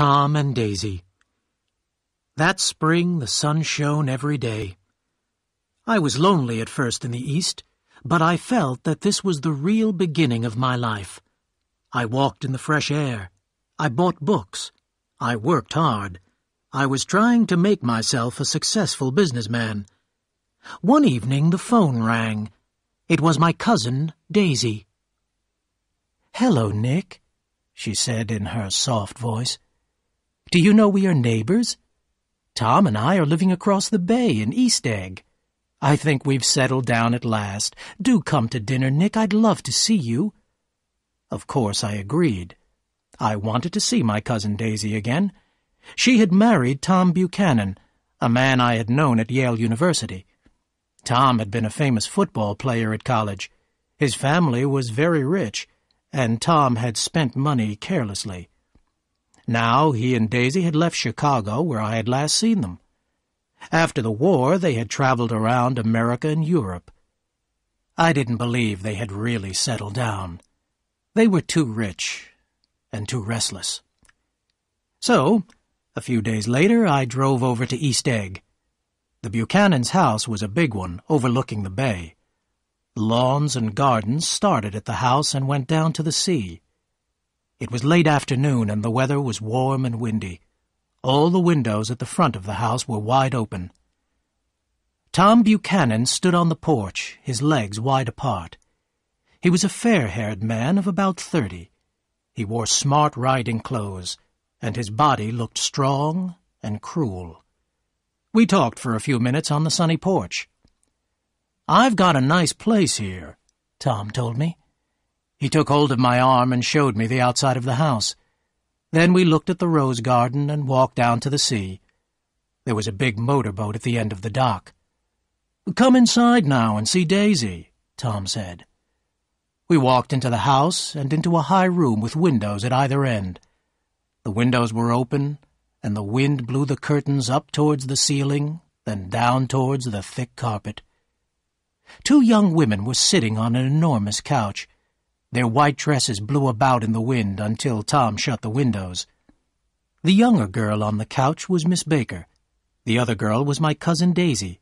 Tom and Daisy. That spring the sun shone every day. I was lonely at first in the East, but I felt that this was the real beginning of my life. I walked in the fresh air. I bought books. I worked hard. I was trying to make myself a successful businessman. One evening the phone rang. It was my cousin, Daisy. "Hello, Nick," she said in her soft voice. "Do you know we are neighbors? Tom and I are living across the bay in East Egg. I think we've settled down at last. Do come to dinner, Nick. I'd love to see you." Of course I agreed. I wanted to see my cousin Daisy again. She had married Tom Buchanan, a man I had known at Yale University. Tom had been a famous football player at college. His family was very rich, and Tom had spent money carelessly. Now he and Daisy had left Chicago, where I had last seen them. After the war, they had traveled around America and Europe. I didn't believe they had really settled down. They were too rich and too restless. So, a few days later, I drove over to East Egg. The Buchanan's house was a big one, overlooking the bay. Lawns and gardens started at the house and went down to the sea. It was late afternoon, and the weather was warm and windy. All the windows at the front of the house were wide open. Tom Buchanan stood on the porch, his legs wide apart. He was a fair-haired man of about 30. He wore smart riding clothes, and his body looked strong and cruel. We talked for a few minutes on the sunny porch. "I've got a nice place here," Tom told me. He took hold of my arm and showed me the outside of the house. Then we looked at the rose garden and walked down to the sea. There was a big motorboat at the end of the dock. "Come inside now and see Daisy," Tom said. We walked into the house and into a high room with windows at either end. The windows were open, and the wind blew the curtains up towards the ceiling, then down towards the thick carpet. 2 young women were sitting on an enormous couch. Their white dresses blew about in the wind until Tom shut the windows. The younger girl on the couch was Miss Baker. The other girl was my cousin Daisy.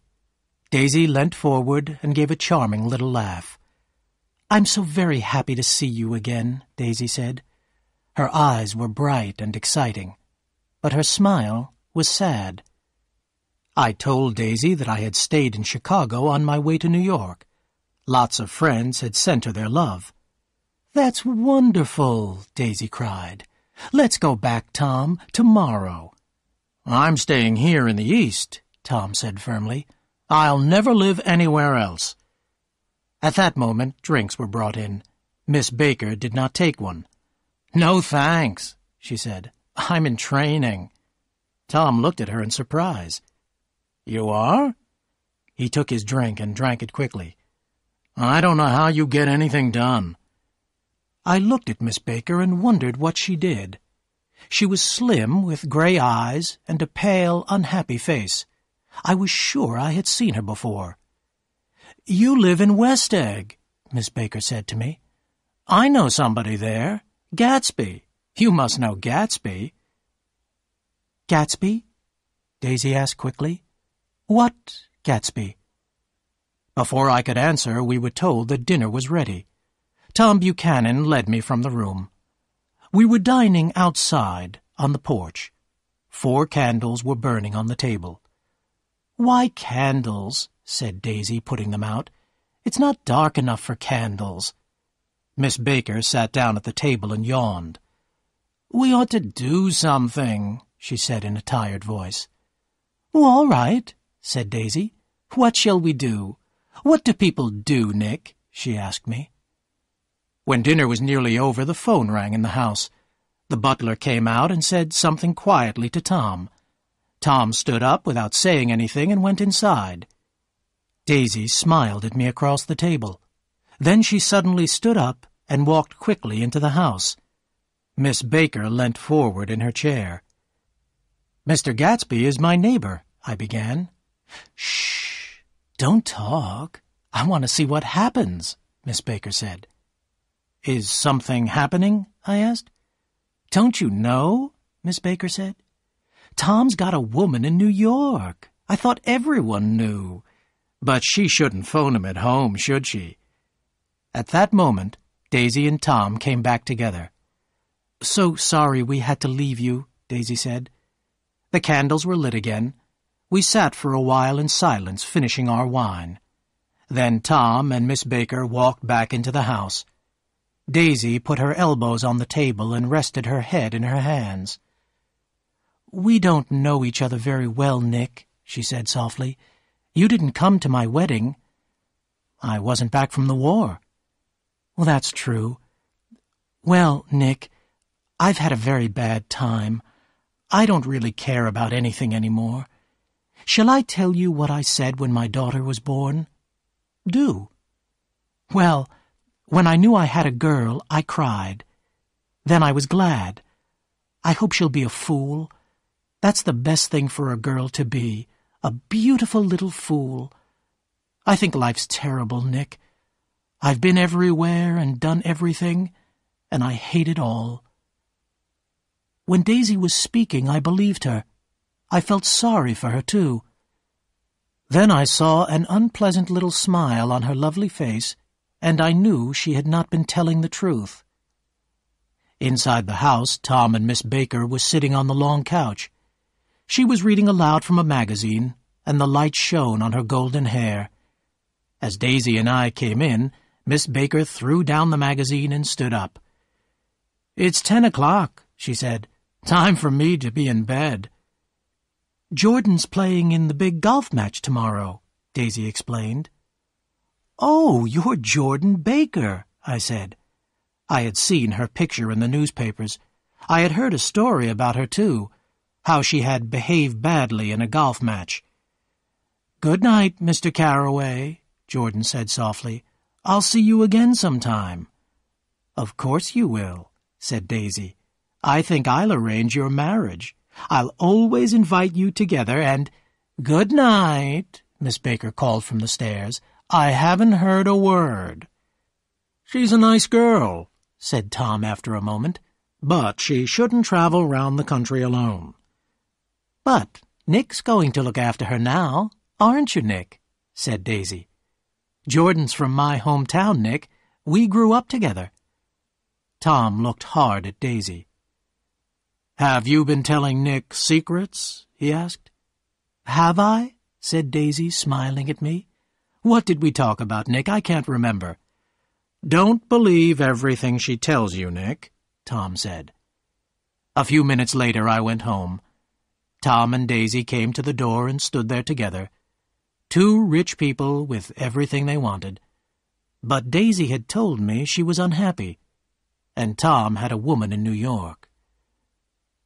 Daisy leant forward and gave a charming little laugh. "I'm so very happy to see you again," Daisy said. Her eyes were bright and exciting, but her smile was sad. I told Daisy that I had stayed in Chicago on my way to New York. Lots of friends had sent her their love. "That's wonderful," Daisy cried. "Let's go back, Tom, tomorrow." "I'm staying here in the East," Tom said firmly. "I'll never live anywhere else." At that moment, drinks were brought in. Miss Baker did not take one. "No, thanks," she said. "I'm in training." Tom looked at her in surprise. "You are?" He took his drink and drank it quickly. "I don't know how you get anything done." I looked at Miss Baker and wondered what she did. She was slim, with gray eyes and a pale, unhappy face. I was sure I had seen her before. "You live in West Egg," Miss Baker said to me. "I know somebody there. Gatsby. You must know Gatsby." "Gatsby?" Daisy asked quickly. "What Gatsby?" Before I could answer, we were told that dinner was ready. Tom Buchanan led me from the room. We were dining outside, on the porch. 4 candles were burning on the table. "Why candles?" said Daisy, putting them out. "It's not dark enough for candles." Miss Baker sat down at the table and yawned. "We ought to do something," she said in a tired voice. "All right," said Daisy. "What shall we do? What do people do, Nick?" she asked me. When dinner was nearly over, the phone rang in the house. The butler came out and said something quietly to Tom. Tom stood up without saying anything and went inside. Daisy smiled at me across the table. Then she suddenly stood up and walked quickly into the house. Miss Baker leant forward in her chair. "Mr. Gatsby is my neighbor," I began. "Shh! Don't talk. I want to see what happens," Miss Baker said. "Is something happening?" I asked. "Don't you know?" Miss Baker said. "Tom's got a woman in New York. I thought everyone knew. But she shouldn't phone him at home, should she?" At that moment, Daisy and Tom came back together. "So sorry we had to leave you," Daisy said. The candles were lit again. We sat for a while in silence, finishing our wine. Then Tom and Miss Baker walked back into the house. Daisy put her elbows on the table and rested her head in her hands. "We don't know each other very well, Nick," she said softly. "You didn't come to my wedding." "I wasn't back from the war." "Well, that's true. Well, Nick, I've had a very bad time. I don't really care about anything anymore. Shall I tell you what I said when my daughter was born?" "Do." "Well, when I knew I had a girl, I cried. Then I was glad. I hope she'll be a fool. That's the best thing for a girl to be, a beautiful little fool. I think life's terrible, Nick. I've been everywhere and done everything, and I hate it all." When Daisy was speaking, I believed her. I felt sorry for her, too. Then I saw an unpleasant little smile on her lovely face, and I knew she had not been telling the truth. Inside the house, Tom and Miss Baker were sitting on the long couch. She was reading aloud from a magazine, and the light shone on her golden hair. As Daisy and I came in, Miss Baker threw down the magazine and stood up. "It's 10 o'clock, she said. "Time for me to be in bed." "Jordan's playing in the big golf match tomorrow," Daisy explained. "Oh, you're Jordan Baker," I said. I had seen her picture in the newspapers. I had heard a story about her, too, how she had behaved badly in a golf match. "Good night, Mr. Carroway," Jordan said softly. "I'll see you again sometime." "Of course you will," said Daisy. "I think I'll arrange your marriage. I'll always invite you together, and—" "Good night," Miss Baker called from the stairs. "I haven't heard a word." "She's a nice girl," said Tom after a moment, "but she shouldn't travel round the country alone." "But Nick's going to look after her now, aren't you, Nick?" said Daisy. "Jordan's from my hometown, Nick. We grew up together." Tom looked hard at Daisy. "Have you been telling Nick secrets?" he asked. "Have I?" said Daisy, smiling at me. "What did we talk about, Nick? I can't remember." "Don't believe everything she tells you, Nick," Tom said. A few minutes later I went home. Tom and Daisy came to the door and stood there together. Two rich people with everything they wanted. But Daisy had told me she was unhappy, and Tom had a woman in New York.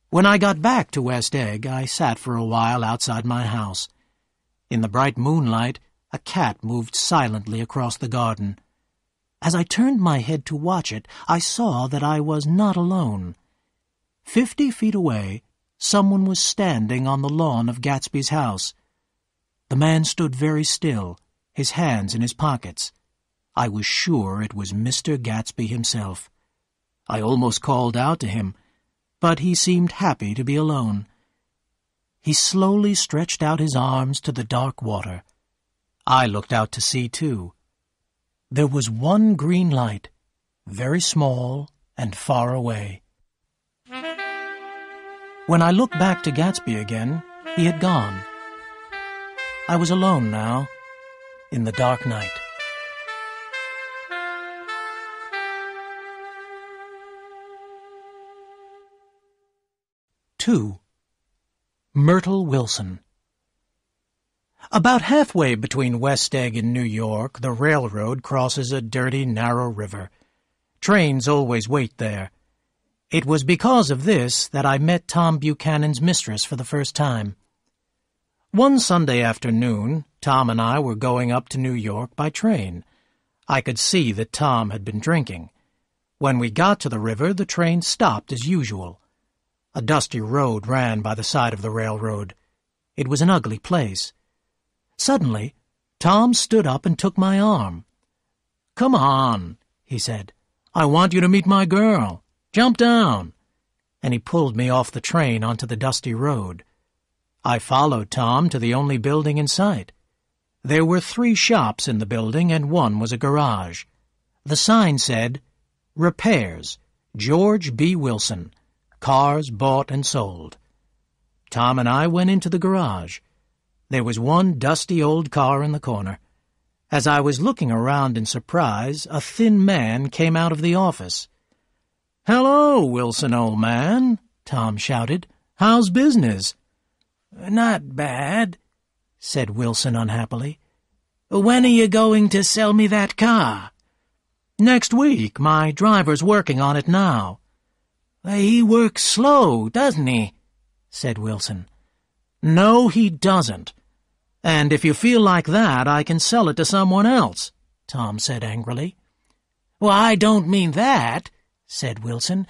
When I got back to West Egg, I sat for a while outside my house. In the bright moonlight, a cat moved silently across the garden. As I turned my head to watch it, I saw that I was not alone. 50 feet away, someone was standing on the lawn of Gatsby's house. The man stood very still, his hands in his pockets. I was sure it was Mr. Gatsby himself. I almost called out to him, but he seemed happy to be alone. He slowly stretched out his arms to the dark water. I looked out to sea, too. There was one green light, very small and far away. When I looked back to Gatsby again, he had gone. I was alone now, in the dark night. Two. Myrtle Wilson. About halfway between West Egg and New York, the railroad crosses a dirty, narrow river. Trains always wait there. It was because of this that I met Tom Buchanan's mistress for the first time. One Sunday afternoon, Tom and I were going up to New York by train. I could see that Tom had been drinking. When we got to the river, the train stopped as usual. A dusty road ran by the side of the railroad. It was an ugly place. Suddenly, Tom stood up and took my arm. "Come on," he said. "I want you to meet my girl. Jump down." and he pulled me off the train onto the dusty road. I followed Tom to the only building in sight. There were 3 shops in the building, and one was a garage. The sign said, "Repairs, George B. Wilson. Cars bought and sold." Tom and I went into the garage. There was one dusty old car in the corner. As I was looking around in surprise, a thin man came out of the office. "Hello, Wilson, old man," Tom shouted. "How's business?" "Not bad," said Wilson unhappily. "When are you going to sell me that car?" "Next week. My driver's working on it now." "He works slow, doesn't he?" said Wilson. "No, he doesn't. And if you feel like that, I can sell it to someone else," Tom said angrily. "Well, I don't mean that," said Wilson.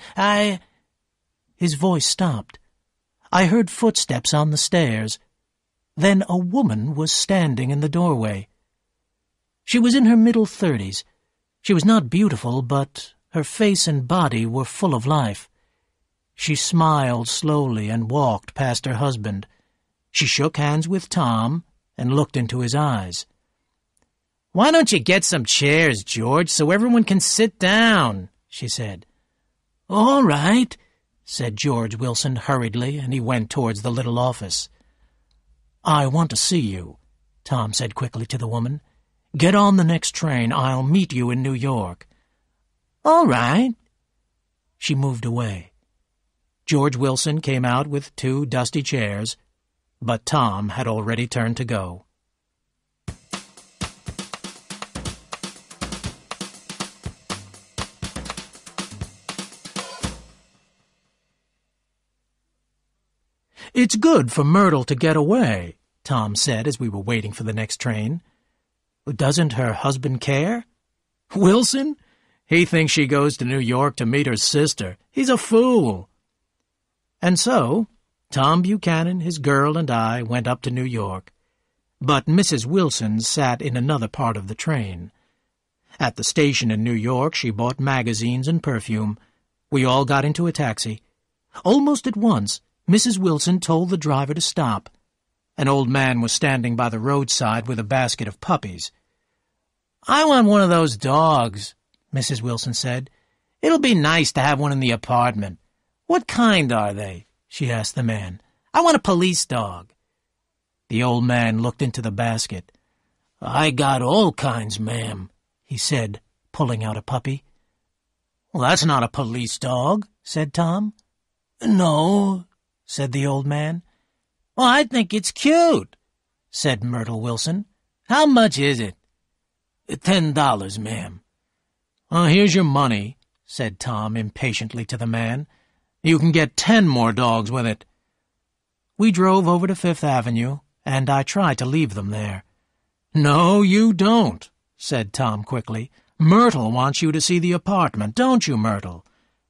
His voice stopped. I heard footsteps on the stairs. Then a woman was standing in the doorway. She was in her middle 30s. She was not beautiful, but her face and body were full of life. She smiled slowly and walked past her husband. She shook hands with Tom and looked into his eyes. "Why don't you get some chairs, George, so everyone can sit down?" she said. "All right," said George Wilson hurriedly, and he went towards the little office. "I want to see you," Tom said quickly to the woman. "Get on the next train. I'll meet you in New York." "All right." She moved away. George Wilson came out with 2 dusty chairs, but Tom had already turned to go. "It's good for Myrtle to get away," Tom said as we were waiting for the next train. "Doesn't her husband care?" "Wilson? He thinks she goes to New York to meet her sister. He's a fool." And so, Tom Buchanan, his girl, and I went up to New York. But Mrs. Wilson sat in another part of the train. At the station in New York, she bought magazines and perfume. We all got into a taxi. Almost at once, Mrs. Wilson told the driver to stop. An old man was standing by the roadside with a basket of puppies. "I want one of those dogs," Mrs. Wilson said. "It'll be nice to have one in the apartment." "What kind are they?" she asked the man. "I want a police dog." The old man looked into the basket. "I got all kinds, ma'am," he said, pulling out a puppy. "Well, that's not a police dog," said Tom. "No," said the old man. "Well, I think it's cute," said Myrtle Wilson. "How much is it?" $10, ma'am." "Oh, here's your money," said Tom impatiently to the man. "You can get 10 more dogs with it." We drove over to Fifth Avenue, and I tried to leave them there. "No, you don't," said Tom quickly. "Myrtle wants you to see the apartment, don't you, Myrtle?"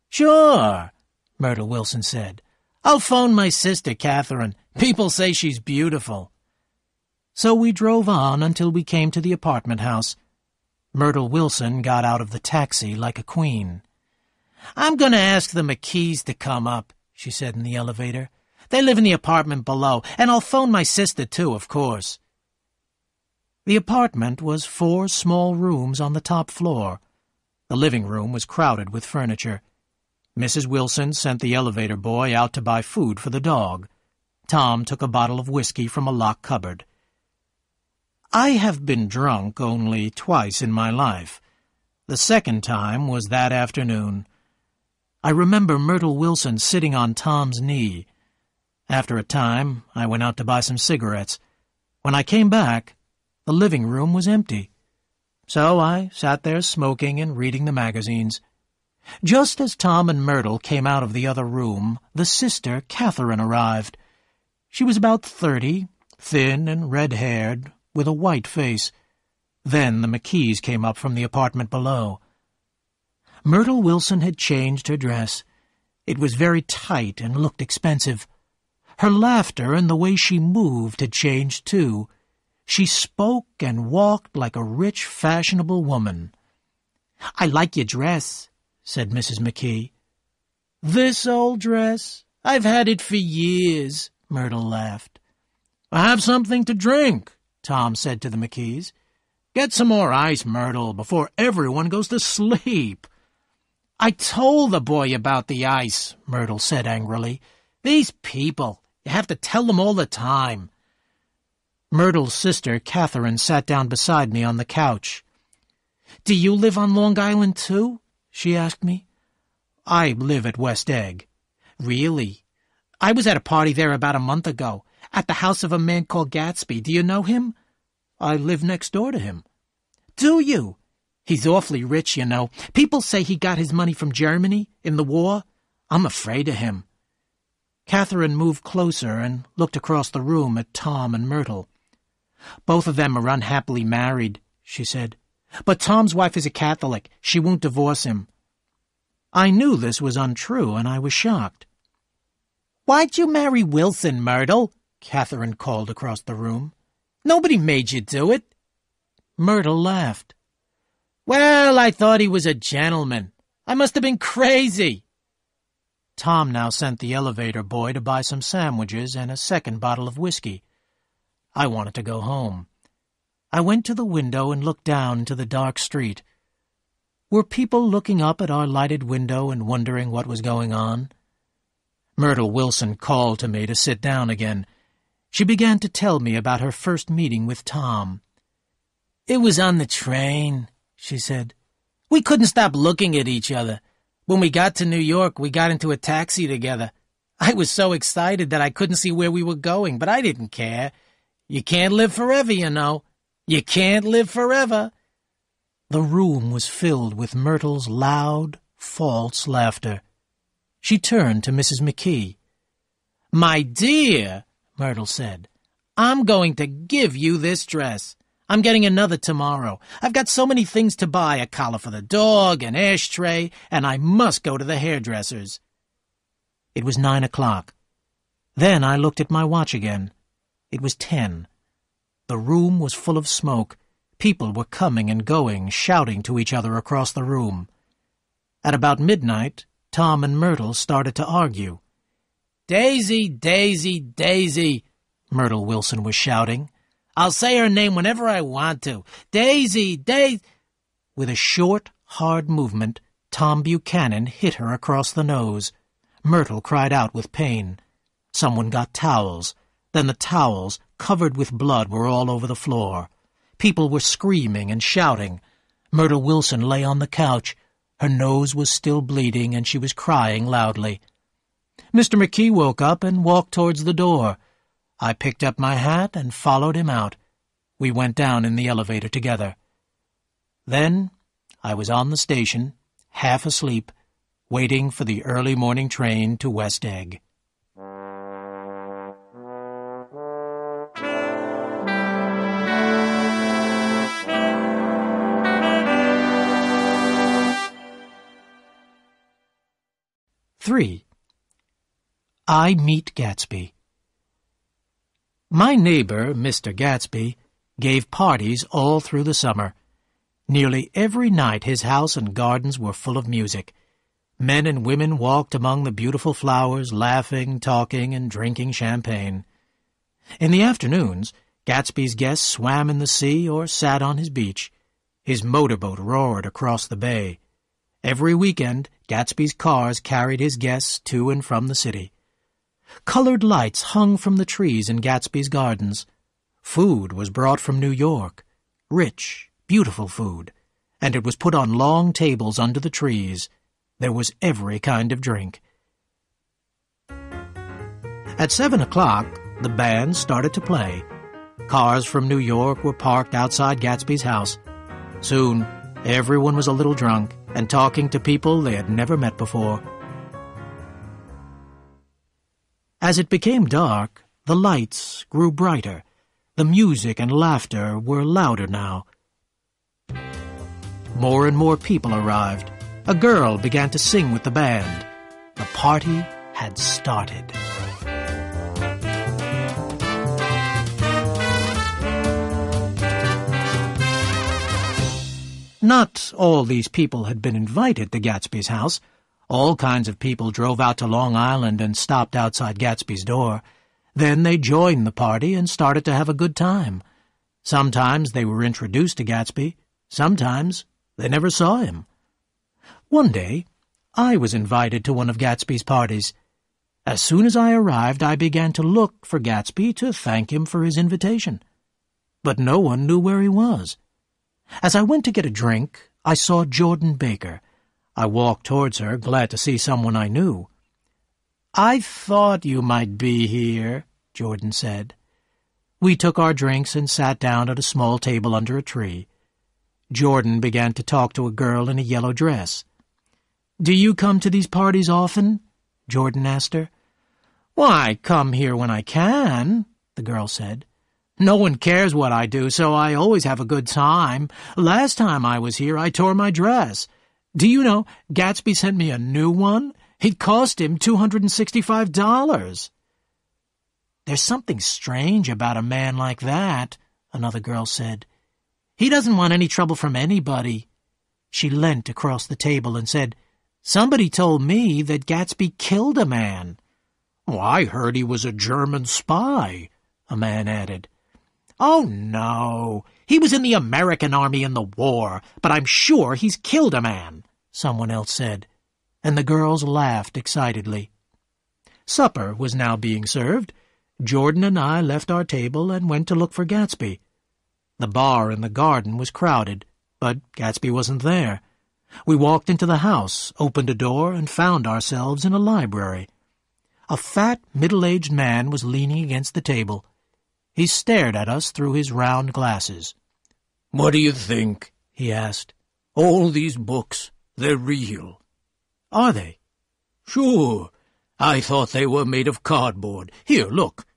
"Sure," Myrtle Wilson said. "I'll phone my sister, Catherine. People say she's beautiful." So we drove on until we came to the apartment house. Myrtle Wilson got out of the taxi like a queen. "I'm going to ask the McKees to come up," she said in the elevator. "They live in the apartment below, and I'll phone my sister, too, of course." The apartment was 4 small rooms on the top floor. The living room was crowded with furniture. Mrs. Wilson sent the elevator boy out to buy food for the dog. Tom took a bottle of whiskey from a locked cupboard. I have been drunk only twice in my life. The second time was that afternoon. I remember Myrtle Wilson sitting on Tom's knee. After a time, I went out to buy some cigarettes. When I came back, the living room was empty. So I sat there smoking and reading the magazines. Just as Tom and Myrtle came out of the other room, the sister, Catherine, arrived. She was about 30, thin and red-haired, with a white face. Then the McKees came up from the apartment below. Myrtle Wilson had changed her dress. It was very tight and looked expensive. Her laughter and the way she moved had changed, too. She spoke and walked like a rich, fashionable woman. "I like your dress," said Mrs. McKee. "This old dress? I've had it for years," Myrtle laughed. "Have something to drink," Tom said to the McKees. "Get some more ice, Myrtle, before everyone goes to sleep." "I told the boy about the ice," Myrtle said angrily. "These people, you have to tell them all the time." Myrtle's sister, Catherine, sat down beside me on the couch. "Do you live on Long Island, too?" she asked me. "I live at West Egg." "Really? I was at a party there about a month ago, at the house of a man called Gatsby. Do you know him?" "I live next door to him." "Do you? He's awfully rich, you know. People say he got his money from Germany in the war. I'm afraid of him." Catherine moved closer and looked across the room at Tom and Myrtle. "Both of them are unhappily married," she said. "But Tom's wife is a Catholic. She won't divorce him." I knew this was untrue, and I was shocked. "Why'd you marry Wilson, Myrtle?" Catherine called across the room. "Nobody made you do it." Myrtle laughed. "Well, I thought he was a gentleman. I must have been crazy." Tom now sent the elevator boy to buy some sandwiches and a second bottle of whiskey. I wanted to go home. I went to the window and looked down into the dark street. Were people looking up at our lighted window and wondering what was going on? Myrtle Wilson called to me to sit down again. She began to tell me about her first meeting with Tom. "It was on the train," she said. "We couldn't stop looking at each other. When we got to New York, we got into a taxi together. I was so excited that I couldn't see where we were going, but I didn't care. You can't live forever, you know. You can't live forever." The room was filled with Myrtle's loud, false laughter. She turned to Mrs. McKee. "My dear," Myrtle said, "I'm going to give you this dress. I'm getting another tomorrow. I've got so many things to buy, a collar for the dog, an ashtray, and I must go to the hairdresser's." It was 9 o'clock. Then I looked at my watch again. It was 10. The room was full of smoke. People were coming and going, shouting to each other across the room. At about midnight, Tom and Myrtle started to argue. "Daisy, Daisy, Daisy," Myrtle Wilson was shouting. "I'll say her name whenever I want to. Daisy, Daisy." With a short, hard movement, Tom Buchanan hit her across the nose. Myrtle cried out with pain. Someone got towels. Then the towels, covered with blood, were all over the floor. People were screaming and shouting. Myrtle Wilson lay on the couch. Her nose was still bleeding, and she was crying loudly. Mr. McKee woke up and walked towards the door. I picked up my hat and followed him out. We went down in the elevator together. Then I was on the station, half asleep, waiting for the early morning train to West Egg. Three. I Meet Gatsby. My neighbor, Mr. Gatsby, gave parties all through the summer. Nearly every night his house and gardens were full of music. Men and women walked among the beautiful flowers, laughing, talking, and drinking champagne. In the afternoons, Gatsby's guests swam in the sea or sat on his beach. His motorboat roared across the bay. Every weekend, Gatsby's cars carried his guests to and from the city. Colored lights hung from the trees in Gatsby's gardens. Food was brought from New York, rich, beautiful food, and it was put on long tables under the trees. There was every kind of drink. At 7 o'clock, the band started to play. Cars from New York were parked outside Gatsby's house. Soon, everyone was a little drunk and talking to people they had never met before. As it became dark, the lights grew brighter. The music and laughter were louder now. More and more people arrived. A girl began to sing with the band. The party had started. Not all these people had been invited to Gatsby's house. All kinds of people drove out to Long Island and stopped outside Gatsby's door. Then they joined the party and started to have a good time. Sometimes they were introduced to Gatsby. Sometimes they never saw him. One day, I was invited to one of Gatsby's parties. As soon as I arrived, I began to look for Gatsby to thank him for his invitation. But no one knew where he was. As I went to get a drink, I saw Jordan Baker. I walked towards her, glad to see someone I knew. "I thought you might be here," Jordan said. We took our drinks and sat down at a small table under a tree. Jordan began to talk to a girl in a yellow dress. "Do you come to these parties often?" Jordan asked her. "Why, I come here when I can," the girl said. "No one cares what I do, so I always have a good time. Last time I was here, I tore my dress. Do you know, Gatsby sent me a new one? It cost him $265. "There's something strange about a man like that," another girl said. "He doesn't want any trouble from anybody." She leant across the table and said, "Somebody told me that Gatsby killed a man." "Oh, I heard he was a German spy," a man added. "Oh, no. He was in the American army in the war, but I'm sure he's killed a man," someone else said, and the girls laughed excitedly. Supper was now being served. Jordan and I left our table and went to look for Gatsby. The bar in the garden was crowded, but Gatsby wasn't there. We walked into the house, opened a door, and found ourselves in a library. A fat, middle-aged man was leaning against the table. He stared at us through his round glasses. "What do you think?" he asked. "All these books, they're real." "Are they?" "Sure. I thought they were made of cardboard. Here, look.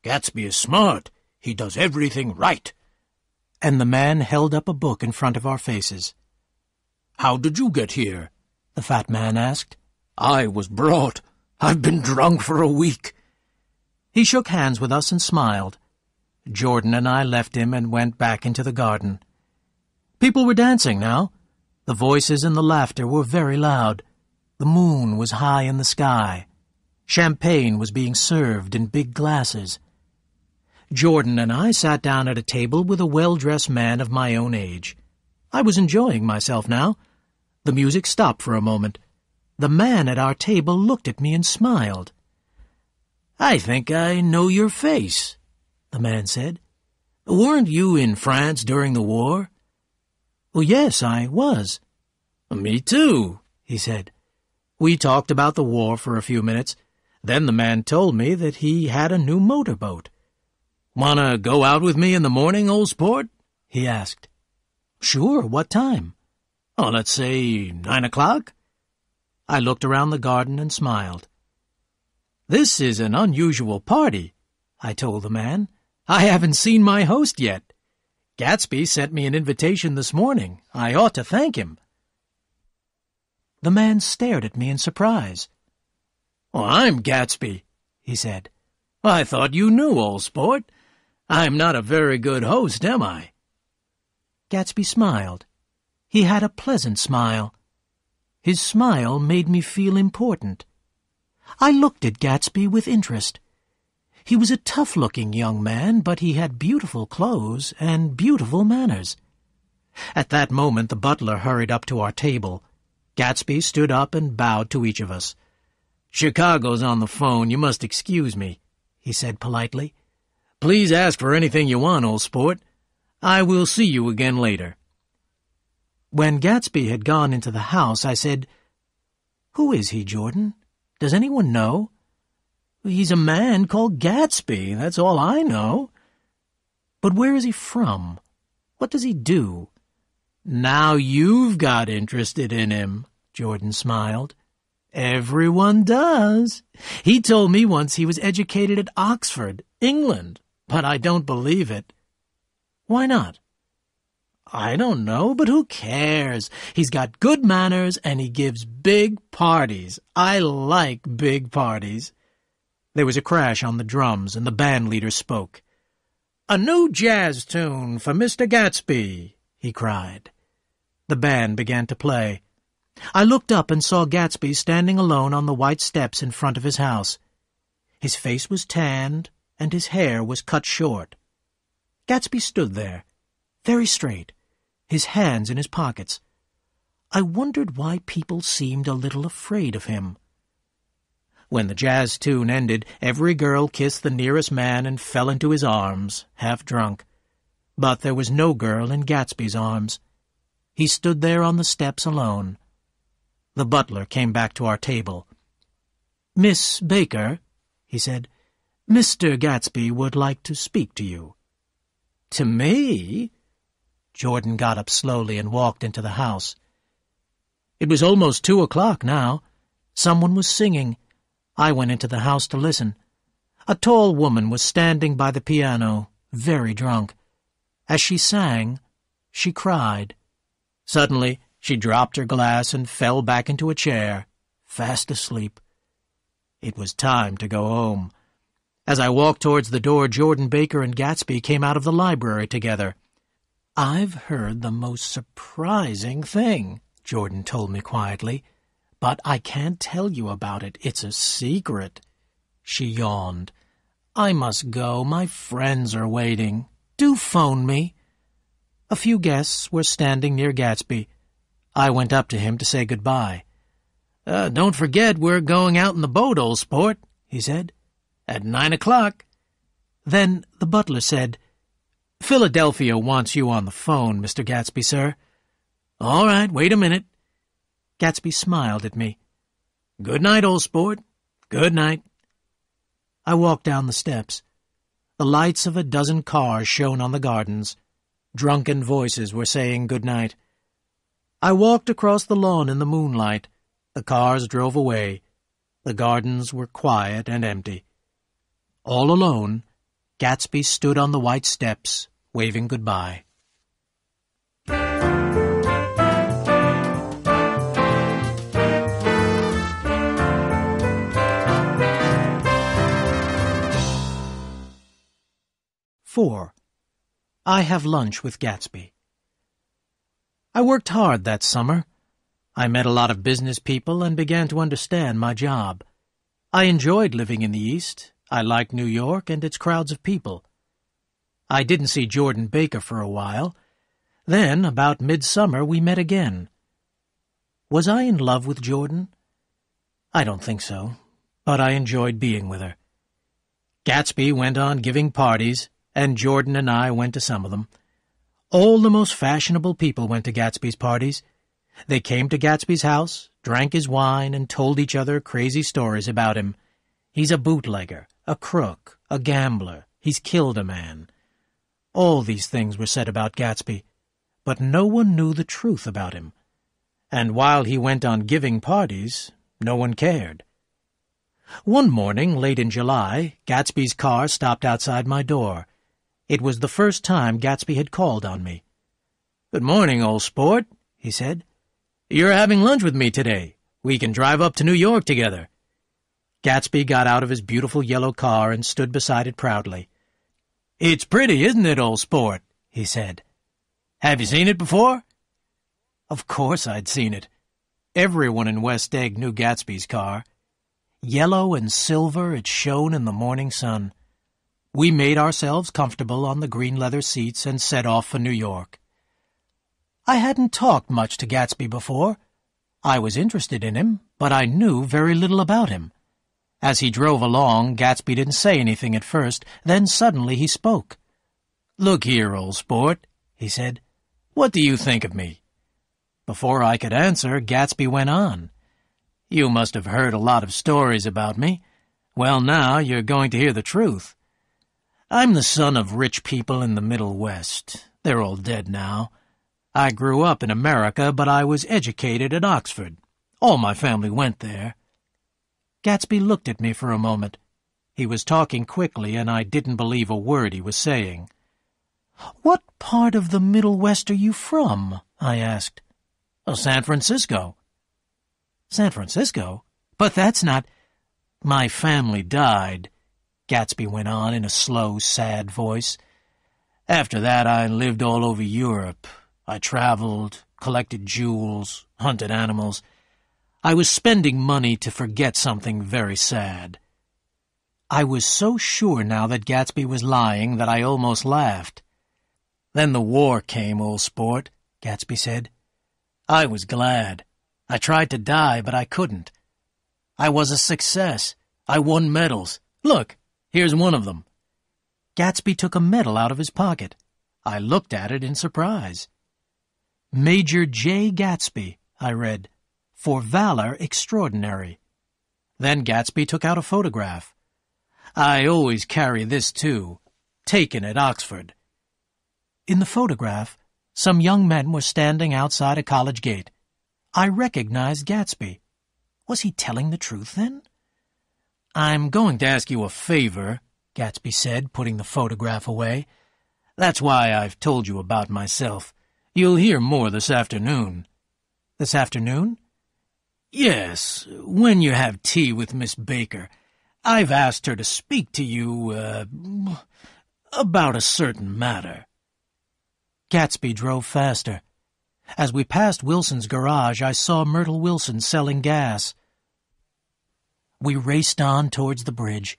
Gatsby is smart. He does everything right." And the man held up a book in front of our faces. "How did you get here?" the fat man asked. "I was brought. I've been drunk for a week." He shook hands with us and smiled. Jordan and I left him and went back into the garden. People were dancing now. The voices and the laughter were very loud. The moon was high in the sky. Champagne was being served in big glasses. Jordan and I sat down at a table with a well-dressed man of my own age. I was enjoying myself now. The music stopped for a moment. The man at our table looked at me and smiled. "I think I know your face," the man said. "Weren't you in France during the war?" "Well, yes, I was." "Me too," he said. We talked about the war for a few minutes. Then the man told me that he had a new motorboat. "Want to go out with me in the morning, old sport?" he asked. "Sure, what time?" "Oh, let's say 9 o'clock. I looked around the garden and smiled. "This is an unusual party," I told the man. "I haven't seen my host yet. Gatsby sent me an invitation this morning. I ought to thank him." The man stared at me in surprise. "Well, I'm Gatsby," he said. "I thought you knew, old sport. I'm not a very good host, am I?" Gatsby smiled. He had a pleasant smile. His smile made me feel important. I looked at Gatsby with interest. He was a tough-looking young man, but he had beautiful clothes and beautiful manners. At that moment the butler hurried up to our table. Gatsby stood up and bowed to each of us. "Chicago's on the phone. You must excuse me," he said politely. "Please ask for anything you want, old sport. I will see you again later." When Gatsby had gone into the house, I said, "Who is he, Jordan? Does anyone know?" "He's a man called Gatsby, that's all I know." "But where is he from? What does he do?" "Now you've got interested in him," Jordan smiled. "Everyone does. He told me once he was educated at Oxford, England, but I don't believe it." "Why not?" "I don't know, but who cares? He's got good manners and he gives big parties. I like big parties." There was a crash on the drums and the band leader spoke. "A new jazz tune for Mr. Gatsby," he cried. The band began to play. I looked up and saw Gatsby standing alone on the white steps in front of his house. His face was tanned, and his hair was cut short. Gatsby stood there, very straight, his hands in his pockets. I wondered why people seemed a little afraid of him. When the jazz tune ended, every girl kissed the nearest man and fell into his arms, half drunk. But there was no girl in Gatsby's arms. He stood there on the steps alone. The butler came back to our table. "Miss Baker," he said, "Mr. Gatsby would like to speak to you." "To me?" Jordan got up slowly and walked into the house. It was almost 2 o'clock now. Someone was singing. I went into the house to listen. A tall woman was standing by the piano, very drunk. As she sang, she cried. Suddenly, she dropped her glass and fell back into a chair, fast asleep. It was time to go home. As I walked towards the door, Jordan Baker and Gatsby came out of the library together. "I've heard the most surprising thing," Jordan told me quietly, "but I can't tell you about it. It's a secret." She yawned. "I must go. My friends are waiting. Do phone me." A few guests were standing near Gatsby. I went up to him to say goodbye. "Don't forget we're going out in the boat, old sport," he said. "At 9 o'clock. Then the butler said, "Philadelphia wants you on the phone, Mr. Gatsby, sir." "All right, wait a minute." Gatsby smiled at me. "Good night, old sport. Good night." I walked down the steps. The lights of a dozen cars shone on the gardens. Drunken voices were saying good night. I walked across the lawn in the moonlight. The cars drove away. The gardens were quiet and empty. All alone, Gatsby stood on the white steps, waving goodbye. I have lunch with Gatsby. I worked hard that summer. I met a lot of business people and began to understand my job. I enjoyed living in the East. I liked New York and its crowds of people. I didn't see Jordan Baker for a while. Then, about midsummer, we met again. Was I in love with Jordan? I don't think so, but I enjoyed being with her. Gatsby went on giving parties, and Jordan and I went to some of them. All the most fashionable people went to Gatsby's parties. They came to Gatsby's house, drank his wine, and told each other crazy stories about him. He's a bootlegger, a crook, a gambler. He's killed a man. All these things were said about Gatsby, but no one knew the truth about him. And while he went on giving parties, no one cared. One morning, late in July, Gatsby's car stopped outside my door. It was the first time Gatsby had called on me. "Good morning, old sport," he said. "You're having lunch with me today. We can drive up to New York together." Gatsby got out of his beautiful yellow car and stood beside it proudly. "It's pretty, isn't it, old sport?" he said. "Have you seen it before?" Of course I'd seen it. Everyone in West Egg knew Gatsby's car. Yellow and silver, it shone in the morning sun. We made ourselves comfortable on the green leather seats and set off for New York. I hadn't talked much to Gatsby before. I was interested in him, but I knew very little about him. As he drove along, Gatsby didn't say anything at first, then suddenly he spoke. "Look here, old sport," he said. "What do you think of me?" Before I could answer, Gatsby went on. "You must have heard a lot of stories about me. Well, now you're going to hear the truth. I'm the son of rich people in the Middle West. They're all dead now. I grew up in America, but I was educated at Oxford. All my family went there." Gatsby looked at me for a moment. He was talking quickly, and I didn't believe a word he was saying. "What part of the Middle West are you from?" I asked. "San Francisco." "San Francisco? But that's not—" "My family died," Gatsby went on in a slow, sad voice. "After that, I lived all over Europe. I traveled, collected jewels, hunted animals. I was spending money to forget something very sad. I was so sure now that Gatsby was lying that I almost laughed. "Then the war came, old sport," Gatsby said. "I was glad. I tried to die, but I couldn't. I was a success. I won medals. Look, here's one of them." Gatsby took a medal out of his pocket. I looked at it in surprise. "Major J. Gatsby," I read, "for valor extraordinary." Then Gatsby took out a photograph. "I always carry this, too. Taken at Oxford." In the photograph, some young men were standing outside a college gate. I recognized Gatsby. Was he telling the truth, then? "I'm going to ask you a favor," Gatsby said, putting the photograph away. "That's why I've told you about myself. You'll hear more this afternoon." "This afternoon?" "Yes, when you have tea with Miss Baker. I've asked her to speak to you, about a certain matter." Gatsby drove faster. As we passed Wilson's garage, I saw Myrtle Wilson selling gas. We raced on towards the bridge.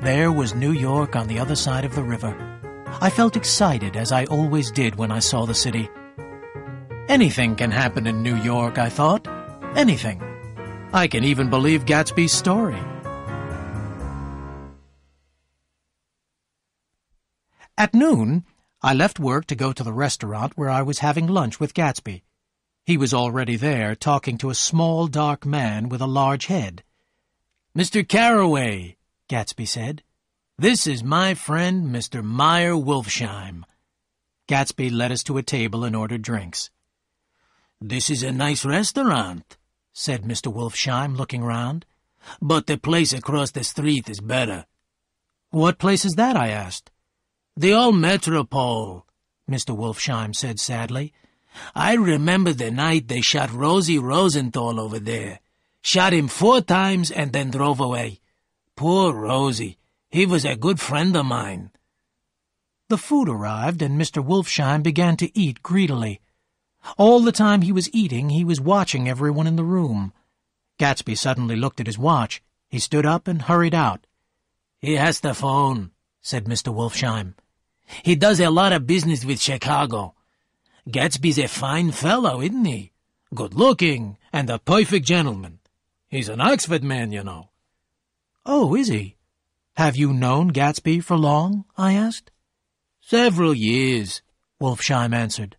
There was New York on the other side of the river. I felt excited, as I always did when I saw the city. Anything can happen in New York, I thought. Anything. I can even believe Gatsby's story. At noon, I left work to go to the restaurant where I was having lunch with Gatsby. He was already there, talking to a small, dark man with a large head. "Mr. Carroway," Gatsby said, "this is my friend, Mr. Meyer Wolfsheim." Gatsby led us to a table and ordered drinks. "This is a nice restaurant," said Mr. Wolfsheim, looking round. "But the place across the street is better." "What place is that?" I asked. "The old Metropole," Mr. Wolfsheim said sadly. "I remember the night they shot Rosie Rosenthal over there. Shot him 4 times and then drove away. Poor Rosie. He was a good friend of mine." The food arrived, and Mr. Wolfsheim began to eat greedily. All the time he was eating, he was watching everyone in the room. Gatsby suddenly looked at his watch. He stood up and hurried out. "He has the phone," said Mr. Wolfsheim. "He does a lot of business with Chicago. Gatsby's a fine fellow, isn't he? Good-looking and a perfect gentleman. He's an Oxford man, you know." "Oh, is he? Have you known Gatsby for long?" I asked. "Several years," Wolfsheim answered.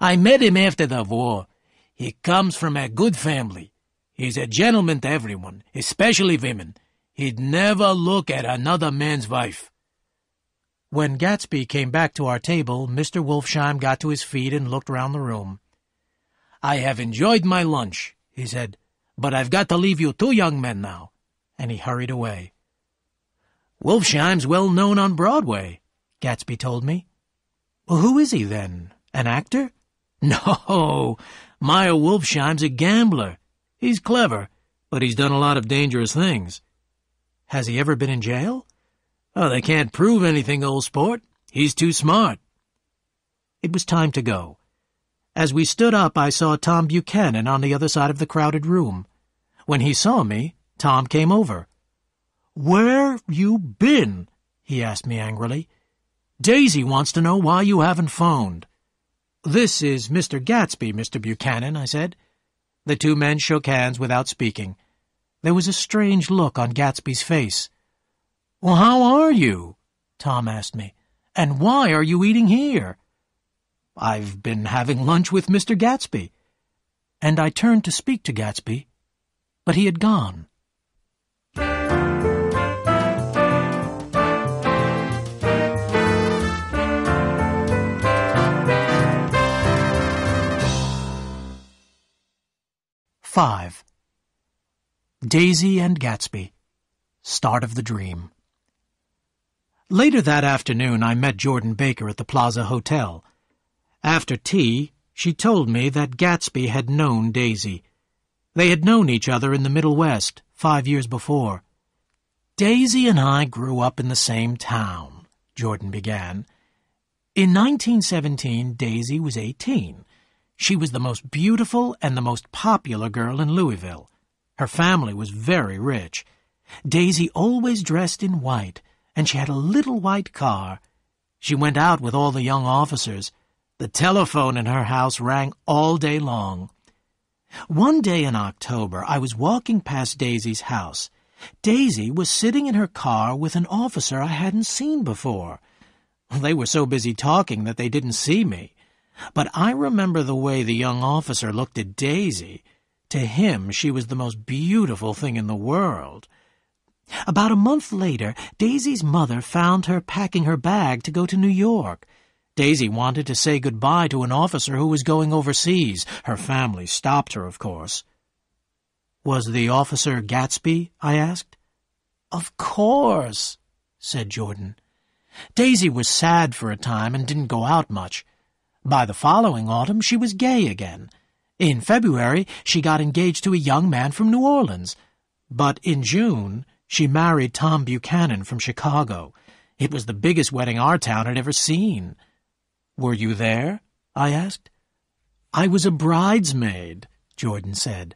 "I met him after the war. He comes from a good family. He's a gentleman to everyone, especially women. He'd never look at another man's wife." When Gatsby came back to our table, Mr. Wolfsheim got to his feet and looked round the room. "I have enjoyed my lunch," he said, "but I've got to leave you 2 young men now," and he hurried away. "Wolfsheim's well known on Broadway," Gatsby told me. "Well, who is he, then? An actor?" "No, Meyer Wolfsheim's a gambler. He's clever, but he's done a lot of dangerous things." "Has he ever been in jail?" "Oh, they can't prove anything, old sport. He's too smart." It was time to go. As we stood up, I saw Tom Buchanan on the other side of the crowded room. When he saw me, Tom came over. "Where you been?" he asked me angrily. "Daisy wants to know why you haven't phoned." "This is Mr. Gatsby, Mr. Buchanan," I said. The 2 men shook hands without speaking. There was a strange look on Gatsby's face. "Well, how are you?" Tom asked me. "And why are you eating here?" "I've been having lunch with Mr. Gatsby." And I turned to speak to Gatsby, but he had gone. Five. Daisy and Gatsby. Start of the dream. Later that afternoon, I met Jordan Baker at the Plaza Hotel. After tea, she told me that Gatsby had known Daisy. They had known each other in the Middle West 5 years before. "Daisy and I grew up in the same town," Jordan began. "In 1917, Daisy was 18. She was the most beautiful and the most popular girl in Louisville. Her family was very rich. Daisy always dressed in white, and she had a little white car. She went out with all the young officers. The telephone in her house rang all day long. One day in October, I was walking past Daisy's house. Daisy was sitting in her car with an officer I hadn't seen before. They were so busy talking that they didn't see me. But I remember the way the young officer looked at Daisy. To him, she was the most beautiful thing in the world. About a month later, Daisy's mother found her packing her bag to go to New York. Daisy wanted to say goodbye to an officer who was going overseas. Her family stopped her, of course. "Was the officer Gatsby?" I asked. "Of course," said Jordan. Daisy was sad for a time and didn't go out much. By the following autumn, she was gay again. In February, she got engaged to a young man from New Orleans. But in June, she married Tom Buchanan from Chicago. It was the biggest wedding our town had ever seen. "Were you there?" I asked. "I was a bridesmaid," Jordan said.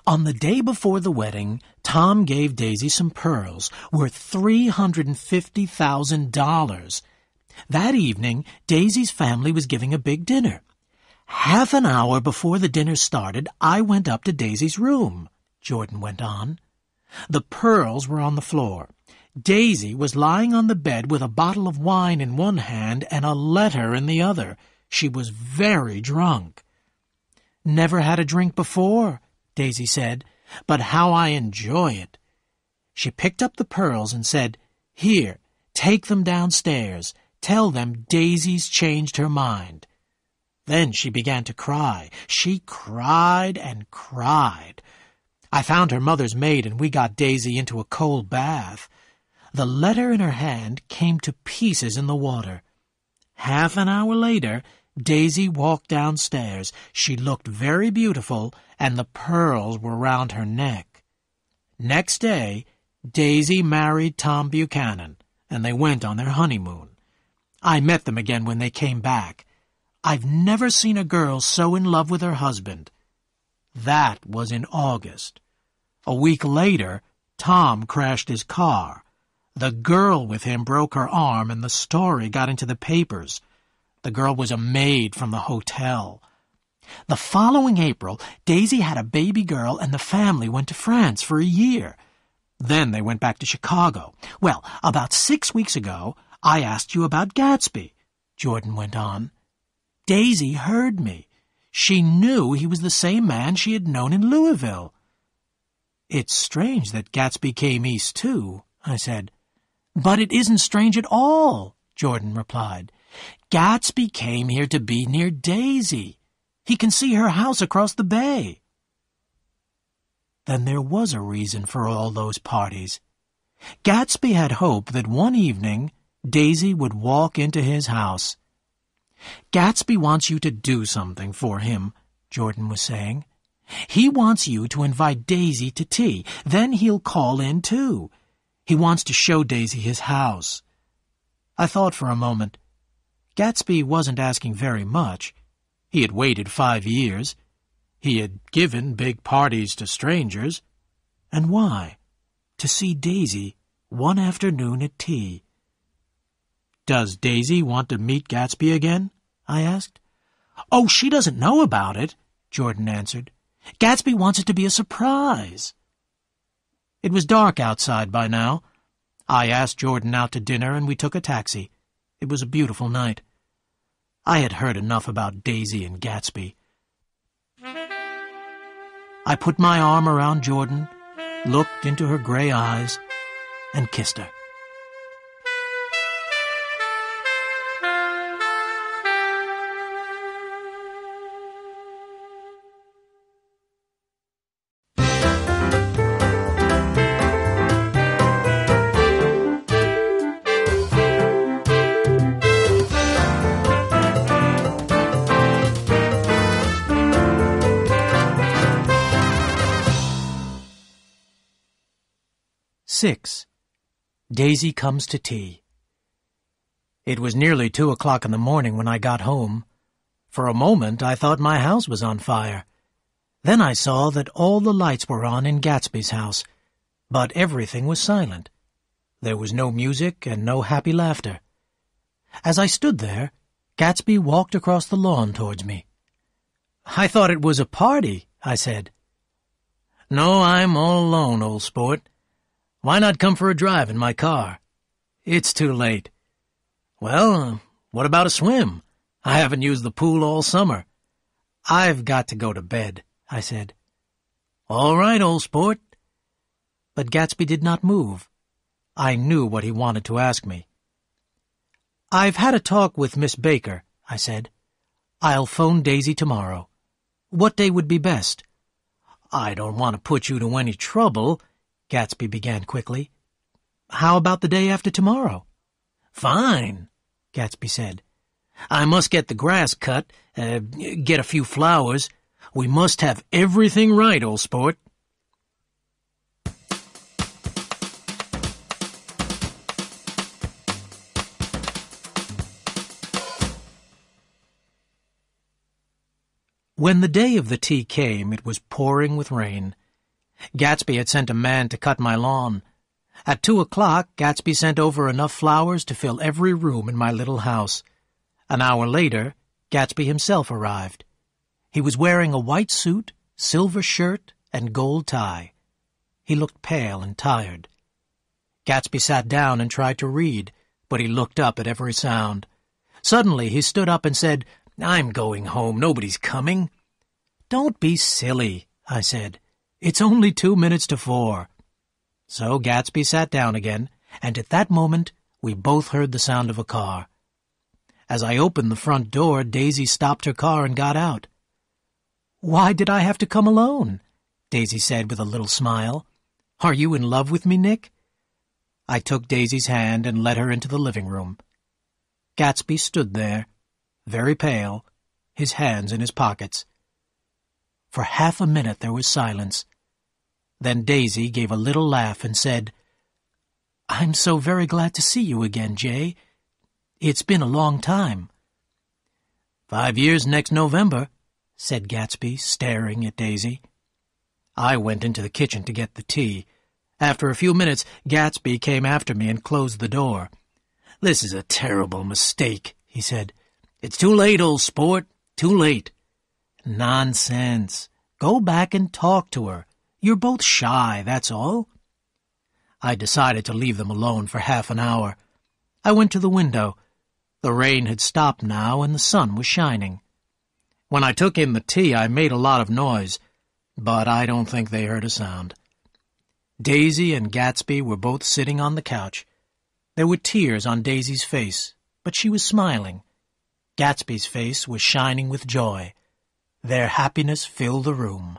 On the day before the wedding, Tom gave Daisy some pearls worth $350,000. That evening, Daisy's family was giving a big dinner. Half an hour before the dinner started, I went up to Daisy's room, Jordan went on. The pearls were on the floor. Daisy was lying on the bed with a bottle of wine in one hand and a letter in the other. She was very drunk. "Never had a drink before," Daisy said, "but how I enjoy it." She picked up the pearls and said, "Here, take them downstairs. Tell them Daisy's changed her mind." Then she began to cry. She cried and cried. I found her mother's maid and we got Daisy into a cold bath. The letter in her hand came to pieces in the water. Half an hour later, Daisy walked downstairs. She looked very beautiful, and the pearls were round her neck. Next day, Daisy married Tom Buchanan, and they went on their honeymoon. I met them again when they came back. I've never seen a girl so in love with her husband. That was in August. A week later, Tom crashed his car. The girl with him broke her arm, and the story got into the papers. The girl was a maid from the hotel. The following April, Daisy had a baby girl, and the family went to France for a year. Then they went back to Chicago. Well, about 6 weeks ago, I asked you about Gatsby, Jordan went on. Daisy heard me. She knew he was the same man she had known in Louisville. "It's strange that Gatsby came east, too," I said. "But it isn't strange at all," Jordan replied. "Gatsby came here to be near Daisy. He can see her house across the bay." Then there was a reason for all those parties. Gatsby had hoped that one evening Daisy would walk into his house. "Gatsby wants you to do something for him," Jordan was saying. "He wants you to invite Daisy to tea. Then he'll call in, too. He wants to show Daisy his house." I thought for a moment. Gatsby wasn't asking very much. He had waited 5 years. He had given big parties to strangers. And why? To see Daisy one afternoon at tea. "Does Daisy want to meet Gatsby again?" I asked. "Oh, she doesn't know about it," Jordan answered. "Gatsby wants it to be a surprise." It was dark outside by now. I asked Jordan out to dinner, and we took a taxi. It was a beautiful night. I had heard enough about Daisy and Gatsby. I put my arm around Jordan, looked into her gray eyes, and kissed her. Six. Daisy comes to tea. It was nearly 2 o'clock in the morning when I got home. For a moment I thought my house was on fire. Then I saw that all the lights were on in Gatsby's house, but everything was silent. There was no music and no happy laughter. As I stood there, Gatsby walked across the lawn towards me. "I thought it was a party," I said. "No, I'm all alone, old sport. Why not come for a drive in my car?" "It's too late." "Well, what about a swim? I haven't used the pool all summer." "I've got to go to bed," I said. "All right, old sport." But Gatsby did not move. I knew what he wanted to ask me. "I've had a talk with Miss Baker," I said. "I'll phone Daisy tomorrow. What day would be best?" "I don't want to put you to any trouble," Gatsby began quickly. "How about the day after tomorrow?" "Fine," Gatsby said. "I must get the grass cut, get a few flowers. We must have everything right, old sport." When the day of the tea came, it was pouring with rain. Gatsby had sent a man to cut my lawn. At 2 o'clock, Gatsby sent over enough flowers to fill every room in my little house. An hour later, Gatsby himself arrived. He was wearing a white suit, silver shirt, and gold tie. He looked pale and tired. Gatsby sat down and tried to read, but he looked up at every sound. Suddenly he stood up and said, "I'm going home. Nobody's coming." "Don't be silly," I said. "It's only 2 minutes to 4. So Gatsby sat down again, and at that moment we both heard the sound of a car. As I opened the front door, Daisy stopped her car and got out. "Why did I have to come alone?" Daisy said with a little smile. "Are you in love with me, Nick?" I took Daisy's hand and led her into the living room. Gatsby stood there, very pale, his hands in his pockets. For half a minute there was silence. Then Daisy gave a little laugh and said, "I'm so very glad to see you again, Jay. It's been a long time." 5 years next November," said Gatsby, staring at Daisy. I went into the kitchen to get the tea. After a few minutes, Gatsby came after me and closed the door. "This is a terrible mistake," he said. "It's too late, old sport, too late." "Nonsense. Go back and talk to her. You're both shy, that's all." I decided to leave them alone for half an hour. I went to the window. The rain had stopped now, and the sun was shining. When I took in the tea, I made a lot of noise, but I don't think they heard a sound. Daisy and Gatsby were both sitting on the couch. There were tears on Daisy's face, but she was smiling. Gatsby's face was shining with joy. Their happiness filled the room.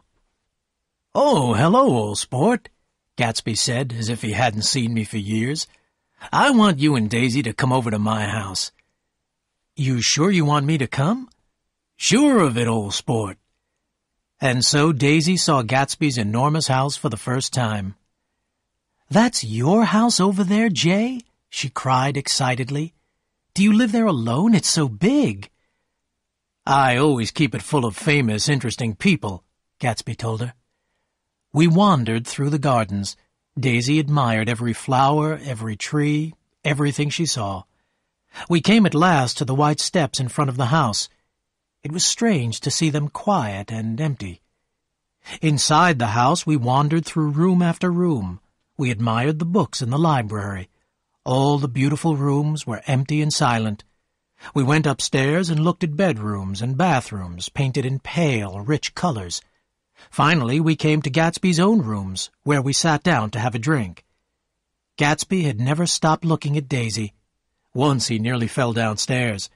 "Oh, hello, old sport," Gatsby said, as if he hadn't seen me for years. "I want you and Daisy to come over to my house." "You sure you want me to come?" "Sure of it, old sport." And so Daisy saw Gatsby's enormous house for the first time. "That's your house over there, Jay?" she cried excitedly. "Do you live there alone? It's so big." "I always keep it full of famous, interesting people," Gatsby told her. We wandered through the gardens. Daisy admired every flower, every tree, everything she saw. We came at last to the white steps in front of the house. It was strange to see them quiet and empty. Inside the house we wandered through room after room. We admired the books in the library. All the beautiful rooms were empty and silent. We went upstairs and looked at bedrooms and bathrooms painted in pale, rich colors. Finally, we came to Gatsby's own rooms, where we sat down to have a drink. Gatsby had never stopped looking at Daisy. Once he nearly fell downstairs.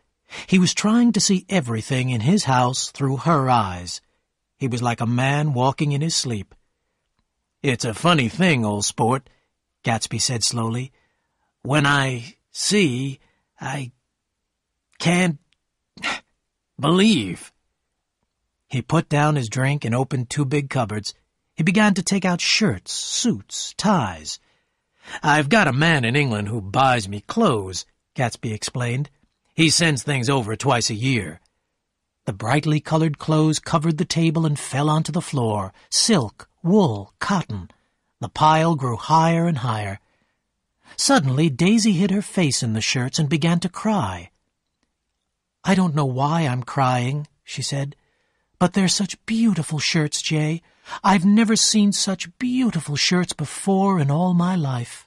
He was trying to see everything in his house through her eyes. He was like a man walking in his sleep. "It's a funny thing, old sport," Gatsby said slowly. "When I see, I can't believe." He put down his drink and opened 2 big cupboards. He began to take out shirts, suits, ties. "I've got a man in England who buys me clothes," Gatsby explained. "He sends things over twice a year." The brightly colored clothes covered the table and fell onto the floor. Silk, wool, cotton. The pile grew higher and higher. Suddenly, Daisy hid her face in the shirts and began to cry. "I don't know why I'm crying," she said, "but they're such beautiful shirts, Jay. I've never seen such beautiful shirts before in all my life."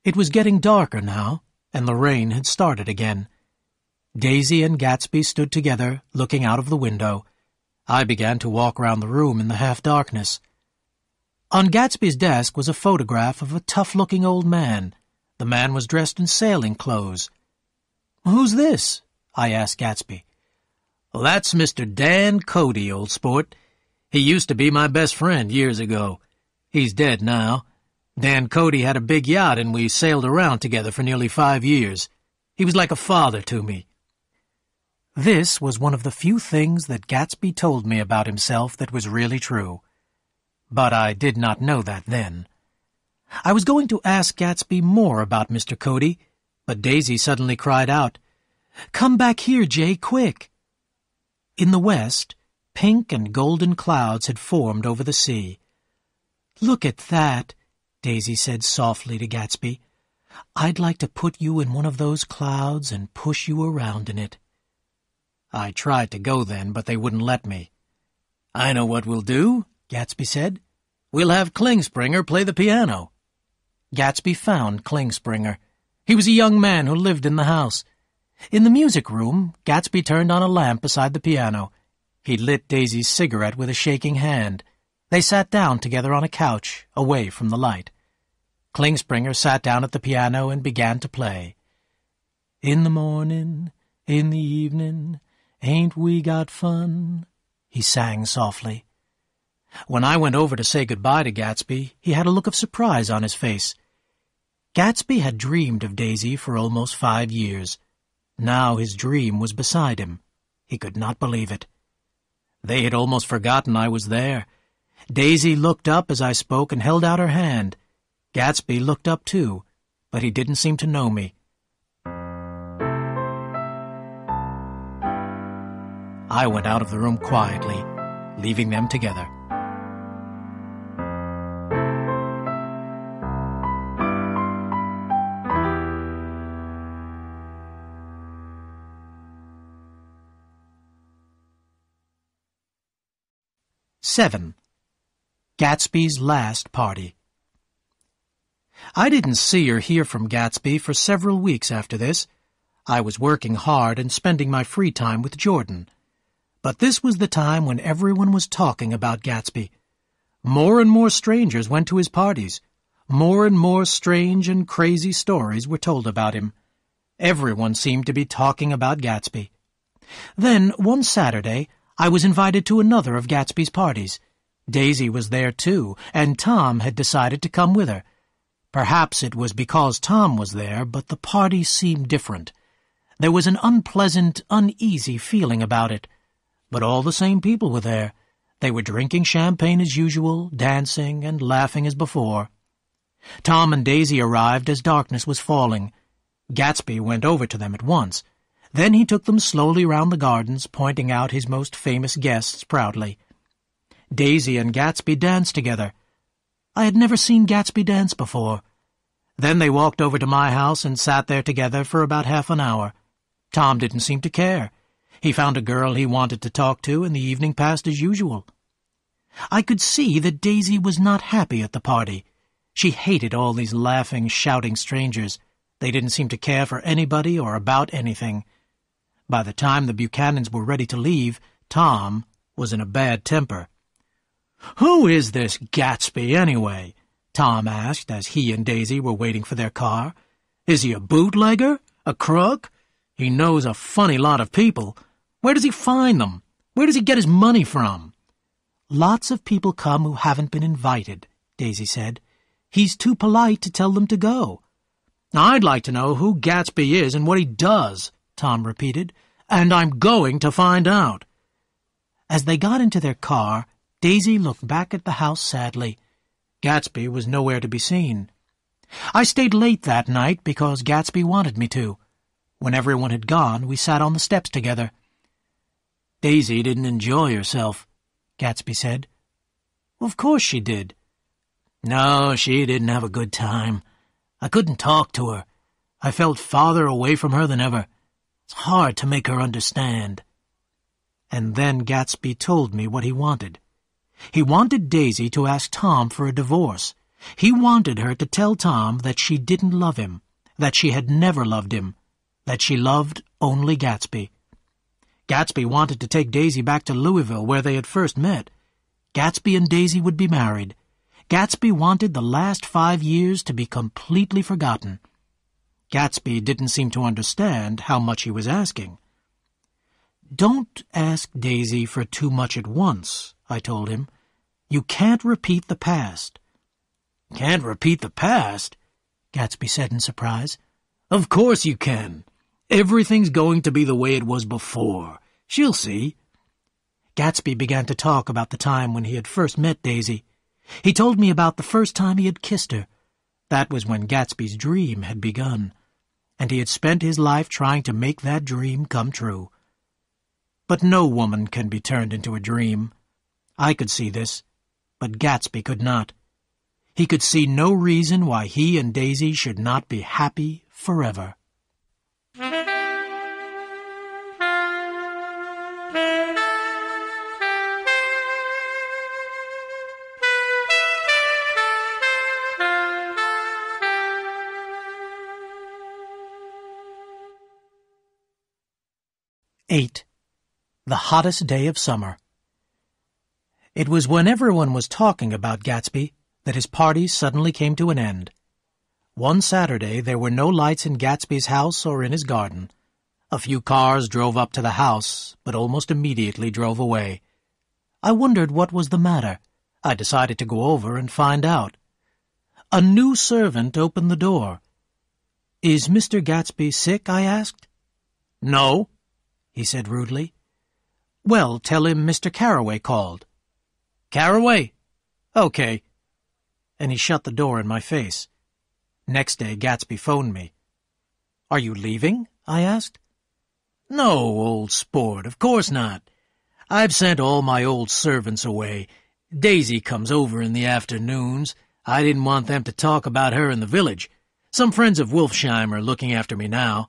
It was getting darker now, and the rain had started again. Daisy and Gatsby stood together, looking out of the window. I began to walk round the room in the half-darkness. On Gatsby's desk was a photograph of a tough-looking old man. The man was dressed in sailing clothes. "Who's this?" I asked Gatsby. "Well, that's Mr. Dan Cody, old sport. He used to be my best friend years ago. He's dead now. Dan Cody had a big yacht, and we sailed around together for nearly 5 years. He was like a father to me." This was one of the few things that Gatsby told me about himself that was really true. But I did not know that then. I was going to ask Gatsby more about Mr. Cody, but Daisy suddenly cried out, "Come back here, Jay, quick!" In the west, pink and golden clouds had formed over the sea. "Look at that," Daisy said softly to Gatsby. "I'd like to put you in one of those clouds and push you around in it." I tried to go then, but they wouldn't let me. "I know what we'll do," Gatsby said. "We'll have Klingspringer play the piano." Gatsby found Klingspringer. He was a young man who lived in the house. In the music room, Gatsby turned on a lamp beside the piano. He lit Daisy's cigarette with a shaking hand. They sat down together on a couch, away from the light. Klingspringer sat down at the piano and began to play. "In the morning, in the evening, ain't we got fun?" he sang softly. When I went over to say goodbye to Gatsby, he had a look of surprise on his face. Gatsby had dreamed of Daisy for almost 5 years. Now his dream was beside him. He could not believe it. They had almost forgotten I was there. Daisy looked up as I spoke and held out her hand. Gatsby looked up too, but he didn't seem to know me. I went out of the room quietly, leaving them together. Seven. Gatsby's Last Party. I didn't see or hear from Gatsby for several weeks after this. I was working hard and spending my free time with Jordan. But this was the time when everyone was talking about Gatsby. More and more strangers went to his parties. More and more strange and crazy stories were told about him. Everyone seemed to be talking about Gatsby. Then, one Saturday, I was invited to another of Gatsby's parties. Daisy was there too, and Tom had decided to come with her. Perhaps it was because Tom was there, but the party seemed different. There was an unpleasant, uneasy feeling about it. But all the same people were there. They were drinking champagne as usual, dancing and laughing as before. Tom and Daisy arrived as darkness was falling. Gatsby went over to them at once. Then he took them slowly round the gardens, pointing out his most famous guests proudly. Daisy and Gatsby danced together. I had never seen Gatsby dance before. Then they walked over to my house and sat there together for about half an hour. Tom didn't seem to care. He found a girl he wanted to talk to, and the evening passed as usual. I could see that Daisy was not happy at the party. She hated all these laughing, shouting strangers. They didn't seem to care for anybody or about anything. By the time the Buchanans were ready to leave, Tom was in a bad temper. "Who is this Gatsby, anyway?" Tom asked as he and Daisy were waiting for their car. "Is he a bootlegger? A crook? He knows a funny lot of people. Where does he find them? Where does he get his money from?" "Lots of people come who haven't been invited," Daisy said. "He's too polite to tell them to go." "I'd like to know who Gatsby is and what he does," Tom repeated, "and I'm going to find out." As they got into their car, Daisy looked back at the house sadly. Gatsby was nowhere to be seen. I stayed late that night because Gatsby wanted me to. When everyone had gone, we sat on the steps together. "Daisy didn't enjoy herself," Gatsby said. "Of course she did." "No, she didn't have a good time. I couldn't talk to her. I felt farther away from her than ever. It's hard to make her understand." And then Gatsby told me what he wanted. He wanted Daisy to ask Tom for a divorce. He wanted her to tell Tom that she didn't love him, that she had never loved him, that she loved only Gatsby. Gatsby wanted to take Daisy back to Louisville, where they had first met. Gatsby and Daisy would be married. Gatsby wanted the last 5 years to be completely forgotten. Gatsby didn't seem to understand how much he was asking. "Don't ask Daisy for too much at once," I told him. "You can't repeat the past." "Can't repeat the past?" Gatsby said in surprise. "Of course you can. Everything's going to be the way it was before. She'll see." Gatsby began to talk about the time when he had first met Daisy. He told me about the first time he had kissed her. That was when Gatsby's dream had begun, and he had spent his life trying to make that dream come true. But no woman can be turned into a dream. I could see this, but Gatsby could not. He could see no reason why he and Daisy should not be happy forever. (8) The hottest day of summer. It was when everyone was talking about Gatsby that his party suddenly came to an end. One Saturday there were no lights in Gatsby's house or in his garden. A few cars drove up to the house, but almost immediately drove away. I wondered what was the matter. I decided to go over and find out. A new servant opened the door. "Is Mr. Gatsby sick?" I asked. "No," he said rudely. "Well, tell him Mr. Carroway called." "Carroway? Okay." And he shut the door in my face. Next day, Gatsby phoned me. "Are you leaving?" I asked. "No, old sport, of course not. I've sent all my old servants away. Daisy comes over in the afternoons. I didn't want them to talk about her in the village. Some friends of Wolfsheim are looking after me now."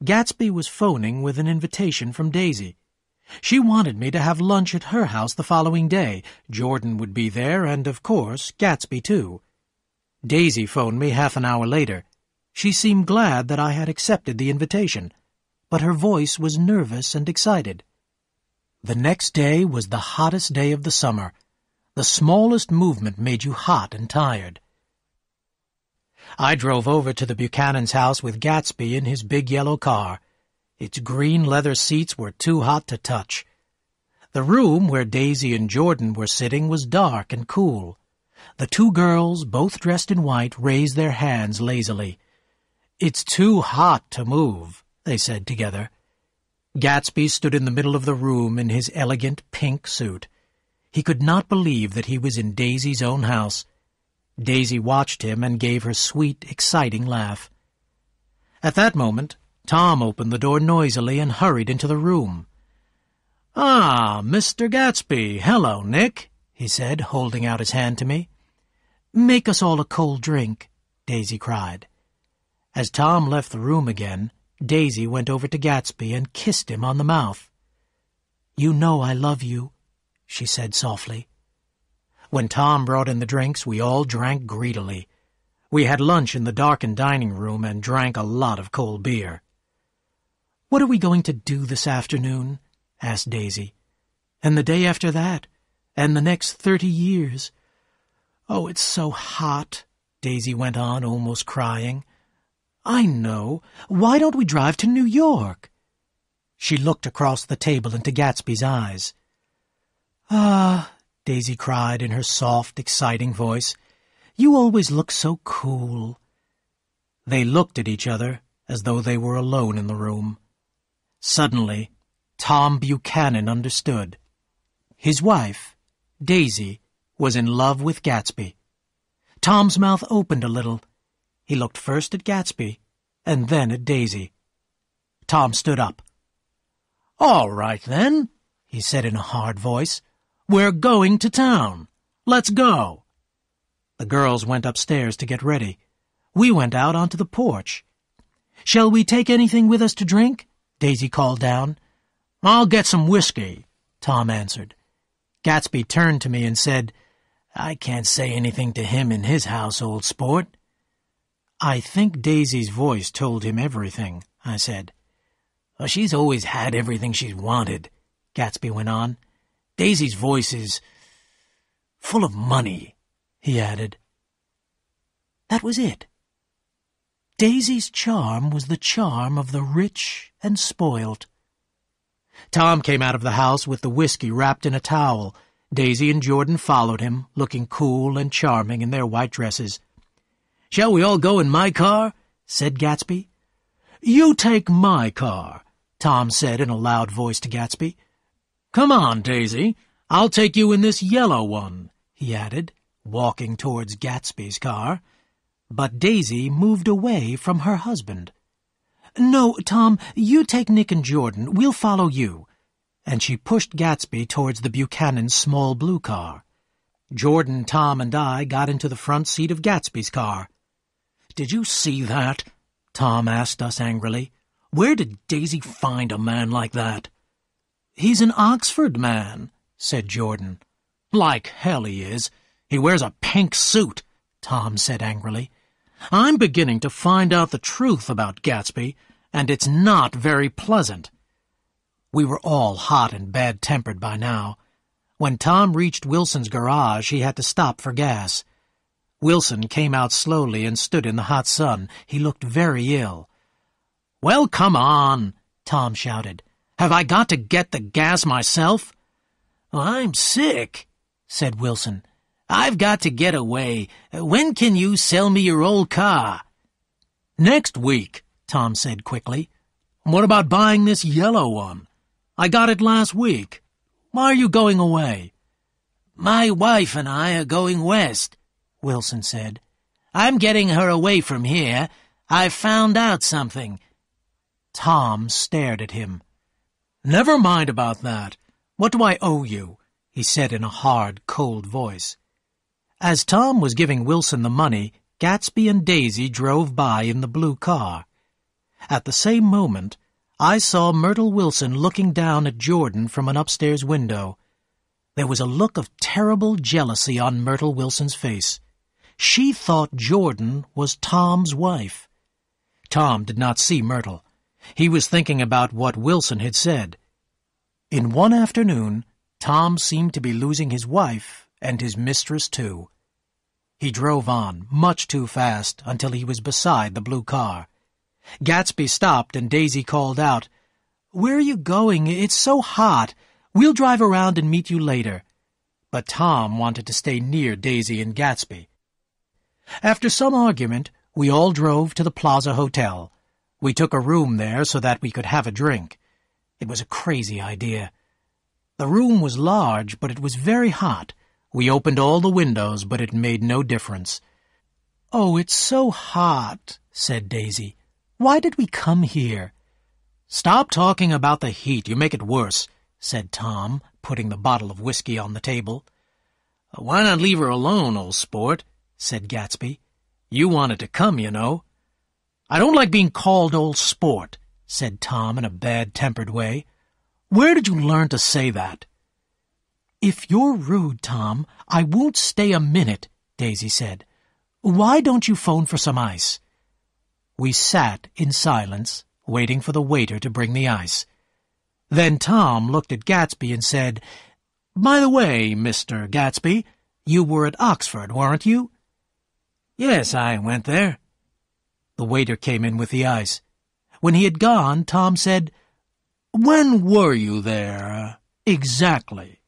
Gatsby was phoning with an invitation from Daisy. She wanted me to have lunch at her house the following day. Jordan would be there, and, of course, Gatsby, too. Daisy phoned me half an hour later. She seemed glad that I had accepted the invitation, but her voice was nervous and excited. The next day was the hottest day of the summer. The smallest movement made you hot and tired. I drove over to the Buchanan's house with Gatsby in his big yellow car. Its green leather seats were too hot to touch. The room where Daisy and Jordan were sitting was dark and cool. The two girls, both dressed in white, raised their hands lazily. "It's too hot to move," they said together. Gatsby stood in the middle of the room in his elegant pink suit. He could not believe that he was in Daisy's own house. Daisy watched him and gave her sweet, exciting laugh. At that moment, Tom opened the door noisily and hurried into the room. "Ah, Mr. Gatsby. Hello, Nick," he said, holding out his hand to me. "Make us all a cold drink," Daisy cried. As Tom left the room again, Daisy went over to Gatsby and kissed him on the mouth. "You know I love you," she said softly. When Tom brought in the drinks, we all drank greedily. We had lunch in the darkened dining room and drank a lot of cold beer. "What are we going to do this afternoon?" asked Daisy. "And the day after that? And the next 30 years? Oh, it's so hot," Daisy went on, almost crying. "I know. Why don't we drive to New York?" She looked across the table into Gatsby's eyes. "Ah," Daisy cried in her soft, exciting voice, "you always look so cool." They looked at each other as though they were alone in the room. Suddenly, Tom Buchanan understood. His wife, Daisy was in love with Gatsby. Tom's mouth opened a little. He looked first at Gatsby and then at Daisy. Tom stood up. "All right, then," he said in a hard voice. "We're going to town. Let's go." The girls went upstairs to get ready. We went out onto the porch. "Shall we take anything with us to drink?" Daisy called down. "I'll get some whiskey," Tom answered. Gatsby turned to me and said, "I can't say anything to him in his house, old sport." "I think Daisy's voice told him everything," I said. "Well, she's always had everything she's wanted," Gatsby went on. "Daisy's voice is full of money," he added. That was it. Daisy's charm was the charm of the rich and spoilt. Tom came out of the house with the whiskey wrapped in a towel. Daisy and Jordan followed him, looking cool and charming in their white dresses. "Shall we all go in my car?" said Gatsby. "You take my car," Tom said in a loud voice to Gatsby. "Come on, Daisy. I'll take you in this yellow one," he added, walking towards Gatsby's car. But Daisy moved away from her husband. "No, Tom, you take Nick and Jordan. We'll follow you." And she pushed Gatsby towards the Buchanan's small blue car. Jordan, Tom, and I got into the front seat of Gatsby's car. "Did you see that?" Tom asked us angrily. "Where did Daisy find a man like that?" "He's an Oxford man," said Jordan. "Like hell he is. He wears a pink suit," Tom said angrily. "I'm beginning to find out the truth about Gatsby, and it's not very pleasant." We were all hot and bad-tempered by now. When Tom reached Wilson's garage, he had to stop for gas. Wilson came out slowly and stood in the hot sun. He looked very ill. "Well, come on," Tom shouted. "Have I got to get the gas myself?" "I'm sick," said Wilson. "I've got to get away. When can you sell me your old car?" "Next week," Tom said quickly. "What about buying this yellow one? I got it last week. Why are you going away?" "My wife and I are going west," Wilson said. "I'm getting her away from here. I've found out something." Tom stared at him. "Never mind about that. What do I owe you?" he said in a hard, cold voice. As Tom was giving Wilson the money, Gatsby and Daisy drove by in the blue car. At the same moment, I saw Myrtle Wilson looking down at Jordan from an upstairs window. There was a look of terrible jealousy on Myrtle Wilson's face. She thought Jordan was Tom's wife. Tom did not see Myrtle. He was thinking about what Wilson had said. In one afternoon, Tom seemed to be losing his wife and his mistress too. He drove on, much too fast, until he was beside the blue car. Gatsby stopped and Daisy called out, "Where are you going? It's so hot. We'll drive around and meet you later." But Tom wanted to stay near Daisy and Gatsby. After some argument, we all drove to the Plaza Hotel. We took a room there so that we could have a drink. It was a crazy idea. The room was large, but it was very hot. We opened all the windows, but it made no difference. "Oh, it's so hot," said Daisy. "Why did we come here?" "Stop talking about the heat. You make it worse," said Tom, putting the bottle of whiskey on the table. "Why not leave her alone, old sport?" said Gatsby. "You wanted to come, you know." "I don't like being called old sport," said Tom in a bad-tempered way. "Where did you learn to say that?" "If you're rude, Tom, I won't stay a minute," Daisy said. "Why don't you phone for some ice?" We sat in silence, waiting for the waiter to bring the ice. Then Tom looked at Gatsby and said, "By the way, Mr. Gatsby, you were at Oxford, weren't you?" "Yes, I went there." The waiter came in with the ice. When he had gone, Tom said, "When were you there, exactly?"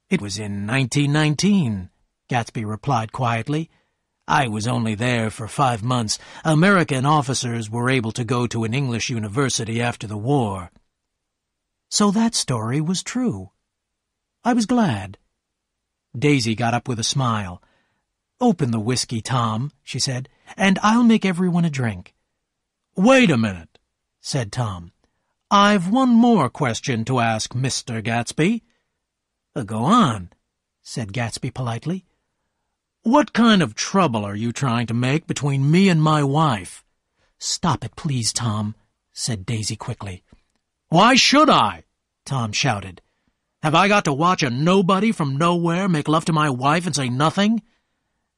"It was in 1919, Gatsby replied quietly. "I was only there for 5 months. American officers were able to go to an English university after the war." So that story was true. I was glad. Daisy got up with a smile. "Open the whiskey, Tom," she said, "and I'll make everyone a drink." "Wait a minute," said Tom. "I've one more question to ask Mr. Gatsby." "Go on," said Gatsby politely. "What kind of trouble are you trying to make between me and my wife?" "Stop it, please, Tom," said Daisy quickly. "Why should I?" Tom shouted. "Have I got to watch a nobody from nowhere make love to my wife and say nothing?"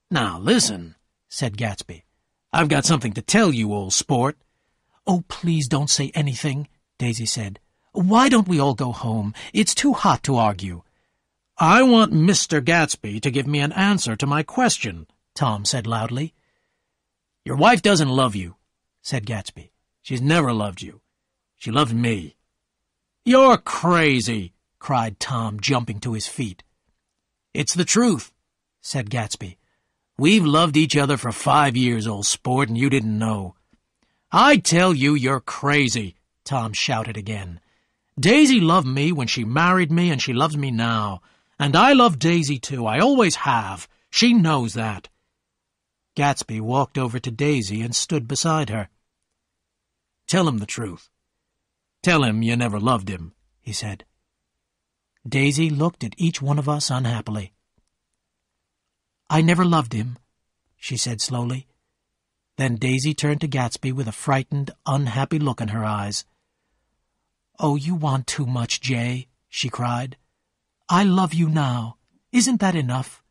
"Now, listen," said Gatsby. "I've got something to tell you, old sport." "Oh, please don't say anything," Daisy said. "Why don't we all go home? It's too hot to argue." "I want Mr. Gatsby to give me an answer to my question," Tom said loudly. "Your wife doesn't love you," said Gatsby. "She's never loved you. She loved me." "You're crazy," cried Tom, jumping to his feet. "It's the truth," said Gatsby. "We've loved each other for 5 years, old sport, and you didn't know." "I tell you, you're crazy," Tom shouted again. "Daisy loved me when she married me, and she loves me now. And I love Daisy, too. I always have. She knows that." Gatsby walked over to Daisy and stood beside her. "Tell him the truth. Tell him you never loved him," he said. Daisy looked at each one of us unhappily. "I never loved him," she said slowly. Then Daisy turned to Gatsby with a frightened, unhappy look in her eyes. "Oh, you want too much, Jay," she cried. "I love you now. Isn't that enough?"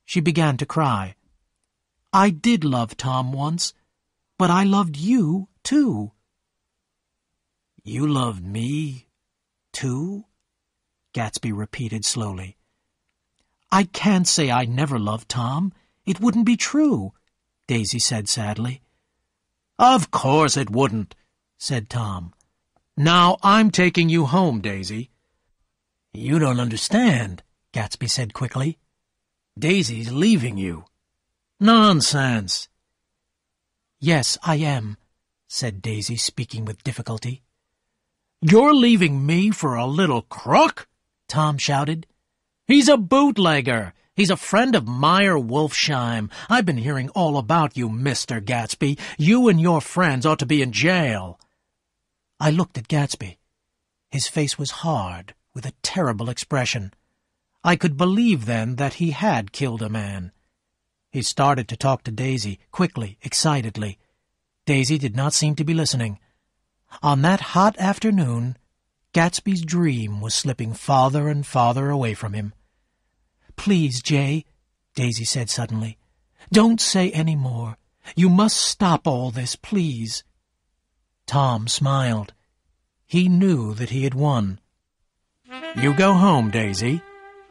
She began to cry. "I did love Tom once, but I loved you, too." "You loved me, too?" Gatsby repeated slowly. "I can't say I never loved Tom. It wouldn't be true," Daisy said sadly. "Of course it wouldn't," said Tom. "Now I'm taking you home, Daisy." "You don't understand," Gatsby said quickly. "Daisy's leaving you." "Nonsense." "Yes, I am," said Daisy, speaking with difficulty. "You're leaving me for a little crook?" Tom shouted. "He's a bootlegger. He's a friend of Meyer Wolfsheim. I've been hearing all about you, Mr. Gatsby. You and your friends ought to be in jail." I looked at Gatsby. His face was hard, with a terrible expression. I could believe then that he had killed a man. He started to talk to Daisy, quickly, excitedly. Daisy did not seem to be listening. On that hot afternoon, Gatsby's dream was slipping farther and farther away from him. "Please, Jay," Daisy said suddenly, "don't say any more. You must stop all this, please." Tom smiled. He knew that he had won. "You go home, Daisy,"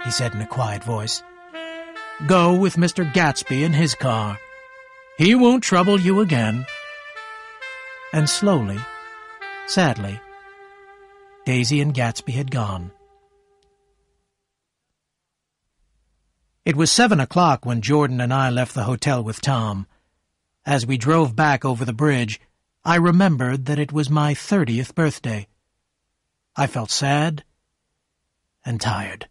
he said in a quiet voice. "Go with Mr. Gatsby in his car. He won't trouble you again." And slowly, sadly, Daisy and Gatsby had gone. It was 7 o'clock when Jordan and I left the hotel with Tom. As we drove back over the bridge, I remembered that it was my 30th birthday. I felt sad and tired.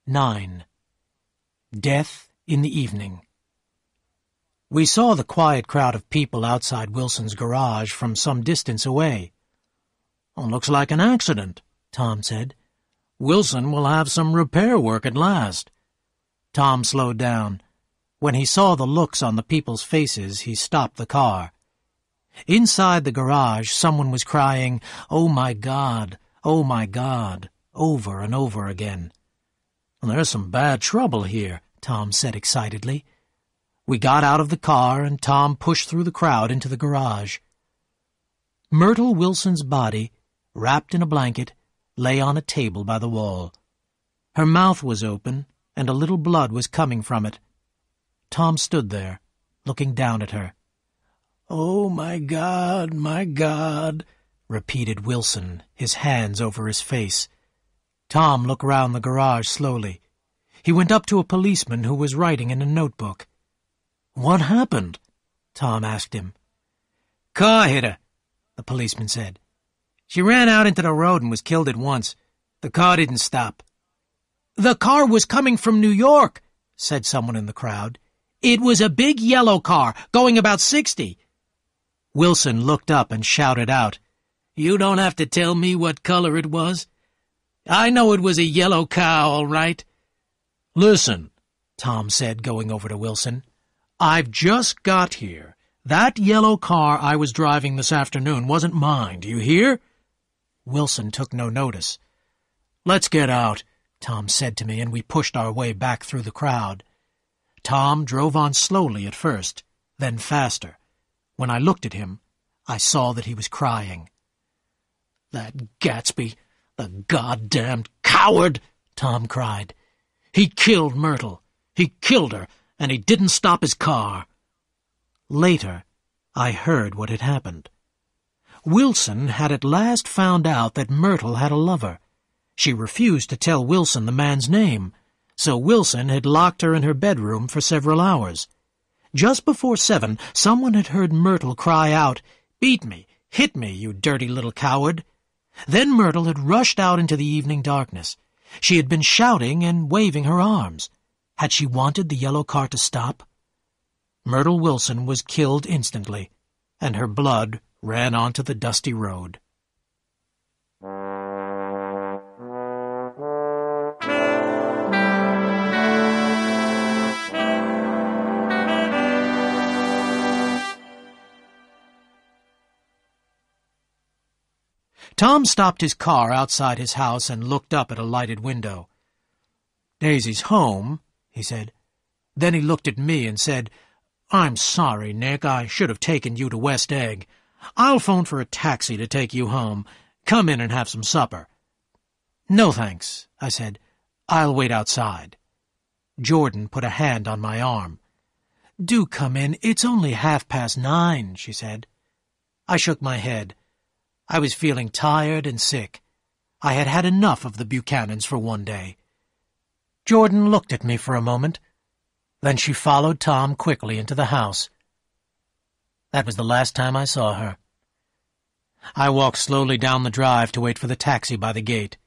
"9. Death in the Evening." We saw the quiet crowd of people outside Wilson's garage from some distance away. "Looks like an accident," Tom said. "Wilson will have some repair work at last." Tom slowed down. When he saw the looks on the people's faces, he stopped the car. Inside the garage, someone was crying, "Oh, my God! Oh, my God!" over and over again. "There's some bad trouble here," Tom said excitedly. We got out of the car, and Tom pushed through the crowd into the garage. Myrtle Wilson's body, wrapped in a blanket, lay on a table by the wall. Her mouth was open, and a little blood was coming from it. Tom stood there, looking down at her. "Oh, my God," repeated Wilson, his hands over his face. Tom looked round the garage slowly. He went up to a policeman who was writing in a notebook. "What happened?" Tom asked him. "Car hit her," the policeman said. "She ran out into the road and was killed at once. The car didn't stop." "The car was coming from New York," said someone in the crowd. "It was a big yellow car, going about 60. Wilson looked up and shouted out, "You don't have to tell me what color it was. I know it was a yellow cow, all right." "Listen," Tom said, going over to Wilson. "I've just got here. That yellow car I was driving this afternoon wasn't mine, do you hear?" Wilson took no notice. "Let's get out," Tom said to me, and we pushed our way back through the crowd. Tom drove on slowly at first, then faster. When I looked at him, I saw that he was crying. "That Gatsby, the goddamned coward!" Tom cried. "He killed Myrtle. He killed her, and he didn't stop his car." Later, I heard what had happened. Wilson had at last found out that Myrtle had a lover. She refused to tell Wilson the man's name, so Wilson had locked her in her bedroom for several hours. Just before 7, someone had heard Myrtle cry out, "Beat me, hit me, you dirty little coward." Then Myrtle had rushed out into the evening darkness. She had been shouting and waving her arms. Had she wanted the yellow car to stop? Myrtle Wilson was killed instantly, and her blood ran onto the dusty road. Tom stopped his car outside his house and looked up at a lighted window. "Daisy's home," he said. Then he looked at me and said, "I'm sorry, Nick. I should have taken you to West Egg. I'll phone for a taxi to take you home. Come in and have some supper." "No, thanks," I said. "I'll wait outside." Jordan put a hand on my arm. "Do come in. It's only 9:30, she said. I shook my head. I was feeling tired and sick. I had had enough of the Buchanans for one day. Jordan looked at me for a moment. Then she followed Tom quickly into the house. That was the last time I saw her. I walked slowly down the drive to wait for the taxi by the gate.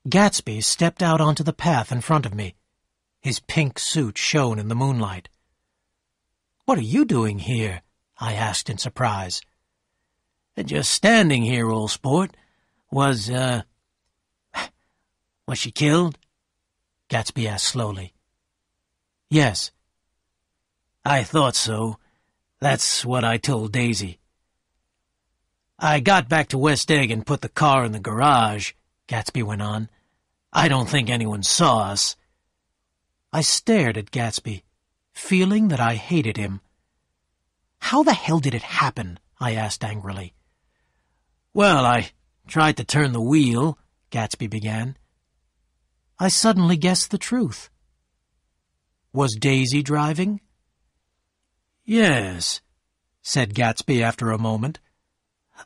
Gatsby stepped out onto the path in front of me. His pink suit shone in the moonlight. "What are you doing here?" I asked in surprise. "Just standing here, old sport. Was she killed?" Gatsby asked slowly. "Yes." "I thought so. That's what I told Daisy." "I got back to West Egg and put the car in the garage," Gatsby went on. "I don't think anyone saw us." I stared at Gatsby, feeling that I hated him. "How the hell did it happen?" I asked angrily. "Well, I tried to turn the wheel," Gatsby began. I suddenly guessed the truth. Was Daisy driving? "Yes," said Gatsby after a moment.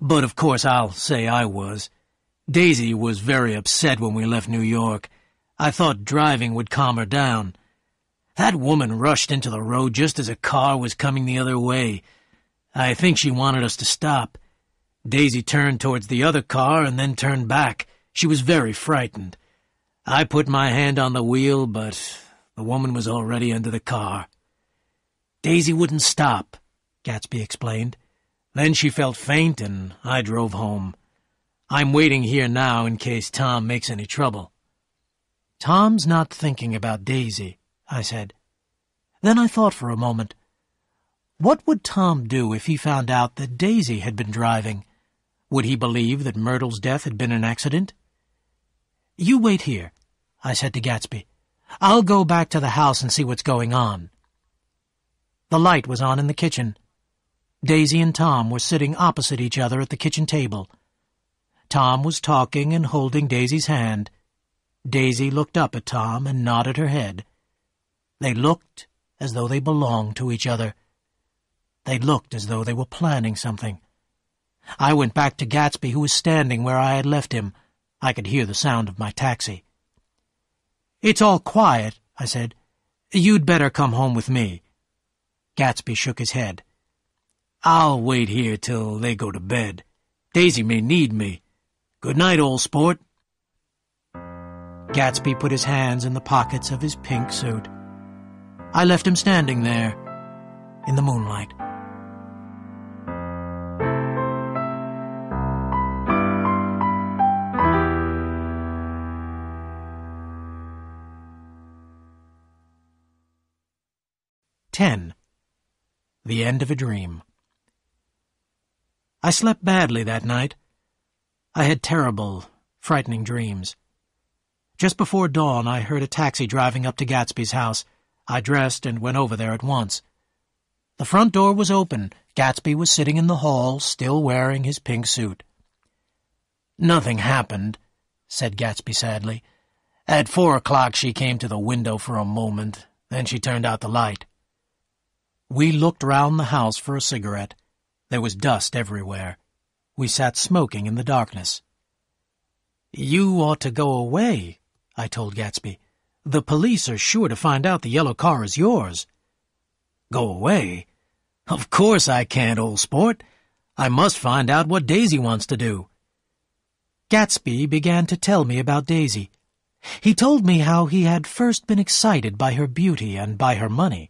"But of course I'll say I was. Daisy was very upset when we left New York. I thought driving would calm her down. That woman rushed into the road just as a car was coming the other way. I think she wanted us to stop. Daisy turned towards the other car and then turned back. She was very frightened. I put my hand on the wheel, but the woman was already under the car. Daisy wouldn't stop," Gatsby explained. "Then she felt faint and I drove home. I'm waiting here now in case Tom makes any trouble." "Tom's not thinking about Daisy," I said. Then I thought for a moment. What would Tom do if he found out that Daisy had been driving? Would he believe that Myrtle's death had been an accident? "You wait here," I said to Gatsby. "I'll go back to the house and see what's going on." The light was on in the kitchen. Daisy and Tom were sitting opposite each other at the kitchen table. Tom was talking and holding Daisy's hand. Daisy looked up at Tom and nodded her head. They looked as though they belonged to each other. They looked as though they were planning something. I went back to Gatsby, who was standing where I had left him. I could hear the sound of my taxi. "It's all quiet," I said. "You'd better come home with me." Gatsby shook his head. I'll wait here till they go to bed. Daisy may need me. Good night, old sport. Gatsby put his hands in the pockets of his pink suit. I left him standing there in the moonlight. The End of a Dream. I slept badly that night. I had terrible, frightening dreams. Just before dawn, I heard a taxi driving up to Gatsby's house. I dressed and went over there at once. The front door was open. Gatsby was sitting in the hall, still wearing his pink suit. "Nothing happened," said Gatsby sadly. "At 4 o'clock she came to the window for a moment, then she turned out the light." We looked round the house for a cigarette. There was dust everywhere. We sat smoking in the darkness. "You ought to go away," I told Gatsby. "The police are sure to find out the yellow car is yours." "Go away? Of course I can't, old sport. I must find out what Daisy wants to do." Gatsby began to tell me about Daisy. He told me how he had first been excited by her beauty and by her money.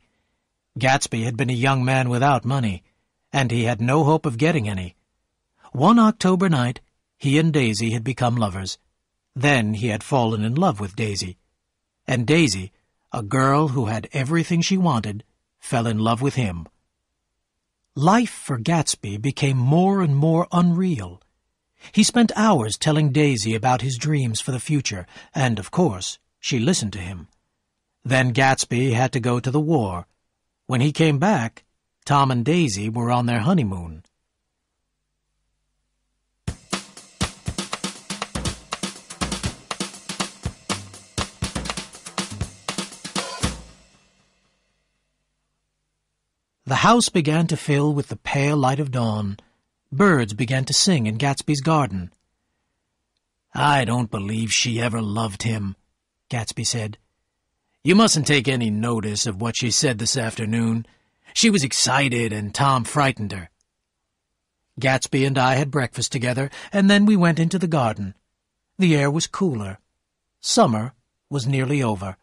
Gatsby had been a young man without money, and he had no hope of getting any. One October night, he and Daisy had become lovers. Then he had fallen in love with Daisy. And Daisy, a girl who had everything she wanted, fell in love with him. Life for Gatsby became more and more unreal. He spent hours telling Daisy about his dreams for the future, and, of course, she listened to him. Then Gatsby had to go to the war. When he came back, Tom and Daisy were on their honeymoon. The house began to fill with the pale light of dawn. Birds began to sing in Gatsby's garden. "I don't believe she ever loved him," Gatsby said. "You mustn't take any notice of what she said this afternoon. She was excited, and Tom frightened her." Gatsby and I had breakfast together, and then we went into the garden. The air was cooler. Summer was nearly over.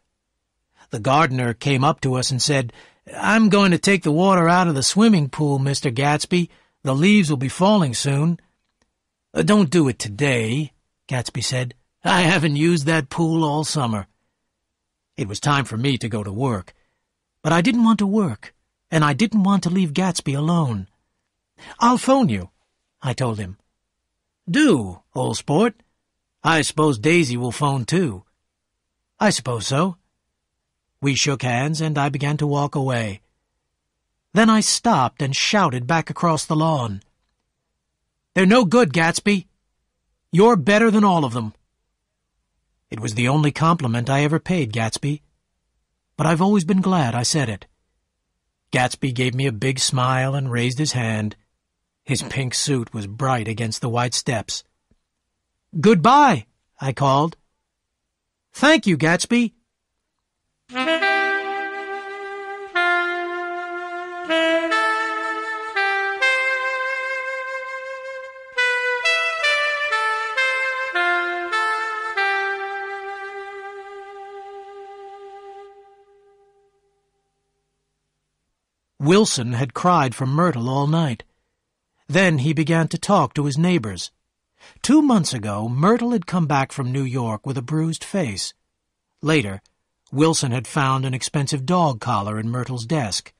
The gardener came up to us and said, "I'm going to take the water out of the swimming pool, Mr. Gatsby. The leaves will be falling soon." "Don't do it today," Gatsby said. "I haven't used that pool all summer." It was time for me to go to work. But I didn't want to work, and I didn't want to leave Gatsby alone. "I'll phone you," I told him. "Do, old sport. I suppose Daisy will phone too." "I suppose so." We shook hands, and I began to walk away. Then I stopped and shouted back across the lawn. "They're no good, Gatsby. You're better than all of them." It was the only compliment I ever paid Gatsby, but I've always been glad I said it. Gatsby gave me a big smile and raised his hand. His pink suit was bright against the white steps. "Goodbye," I called. "Thank you, Gatsby." Wilson had cried for Myrtle all night. Then he began to talk to his neighbors. 2 months ago, Myrtle had come back from New York with a bruised face. Later, Wilson had found an expensive dog collar in Myrtle's desk.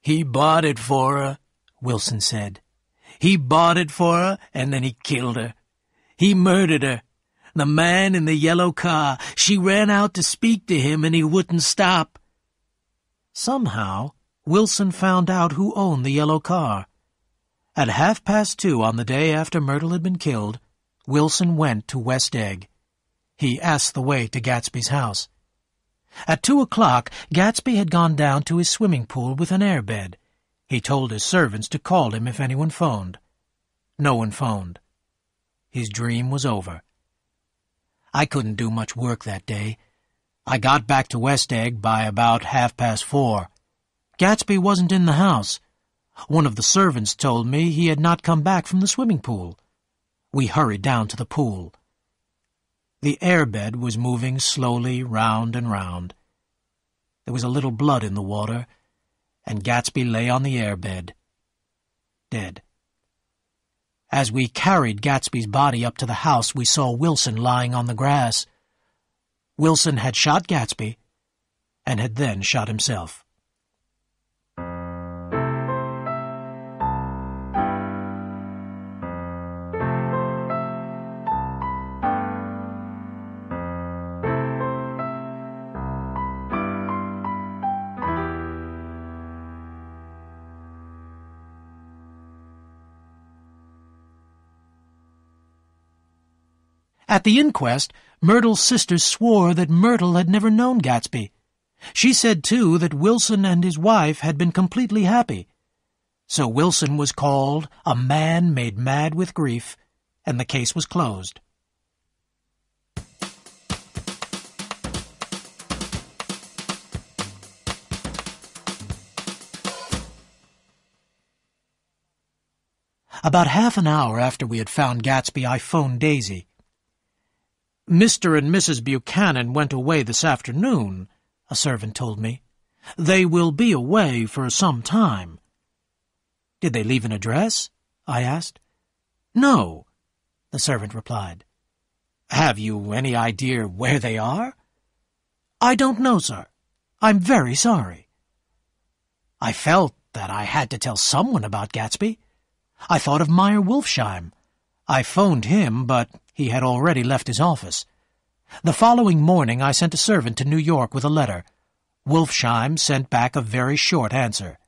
"He bought it for her," Wilson said. "He bought it for her, and then he killed her. He murdered her. The man in the yellow car. She ran out to speak to him, and he wouldn't stop." Somehow, Wilson found out who owned the yellow car. At 2:30 on the day after Myrtle had been killed, Wilson went to West Egg. He asked the way to Gatsby's house. At 2 o'clock, Gatsby had gone down to his swimming pool with an airbed. He told his servants to call him if anyone phoned. No one phoned. His dream was over. I couldn't do much work that day. I got back to West Egg by about 4:30. Gatsby wasn't in the house. One of the servants told me he had not come back from the swimming pool. We hurried down to the pool. The airbed was moving slowly round and round. There was a little blood in the water, and Gatsby lay on the airbed, dead. As we carried Gatsby's body up to the house, we saw Wilson lying on the grass. Wilson had shot Gatsby, and had then shot himself. At the inquest, Myrtle's sisters swore that Myrtle had never known Gatsby. She said, too, that Wilson and his wife had been completely happy. So Wilson was called a man made mad with grief, and the case was closed. About half an hour after we had found Gatsby, I phoned Daisy. "Mr. and Mrs. Buchanan went away this afternoon," a servant told me. "They will be away for some time." "Did they leave an address?" I asked. "No," the servant replied. "Have you any idea where they are?" "I don't know, sir. I'm very sorry." I felt that I had to tell someone about Gatsby. I thought of Meyer Wolfsheim. I phoned him, but he had already left his office. The following morning I sent a servant to New York with a letter. Wolfsheim sent back a very short answer.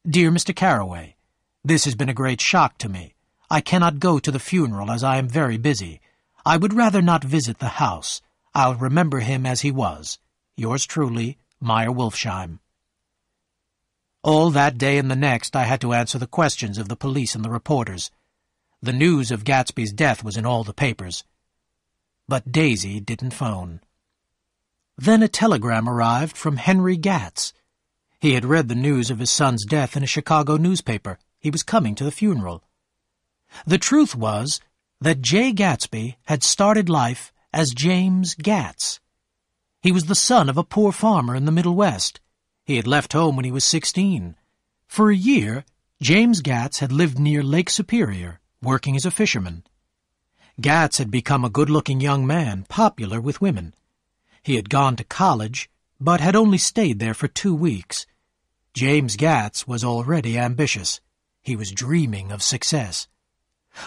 "Dear Mr. Carraway, this has been a great shock to me. I cannot go to the funeral as I am very busy. I would rather not visit the house. I'll remember him as he was. Yours truly, Meyer Wolfsheim." All that day and the next I had to answer the questions of the police and the reporters. The news of Gatsby's death was in all the papers. But Daisy didn't phone. Then a telegram arrived from Henry Gatz. He had read the news of his son's death in a Chicago newspaper. He was coming to the funeral. The truth was that Jay Gatsby had started life as James Gatz. He was the son of a poor farmer in the Middle West. He had left home when he was 16. For a year, James Gatz had lived near Lake Superior, working as a fisherman. Gatz had become a good-looking young man, popular with women. He had gone to college, but had only stayed there for 2 weeks. James Gatz was already ambitious. He was dreaming of success.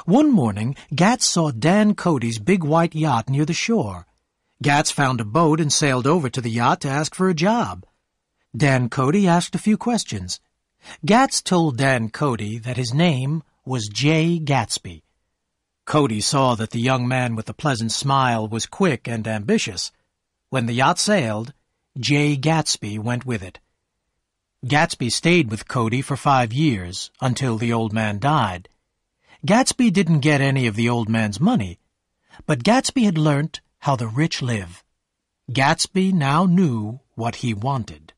One morning, Gatz saw Dan Cody's big white yacht near the shore. Gatz found a boat and sailed over to the yacht to ask for a job. Dan Cody asked a few questions. Gatz told Dan Cody that his name was Jay Gatsby. Cody saw that the young man with the pleasant smile was quick and ambitious. When the yacht sailed, Jay Gatsby went with it. Gatsby stayed with Cody for 5 years, until the old man died. Gatsby didn't get any of the old man's money, but Gatsby had learnt how the rich live. Gatsby now knew what he wanted.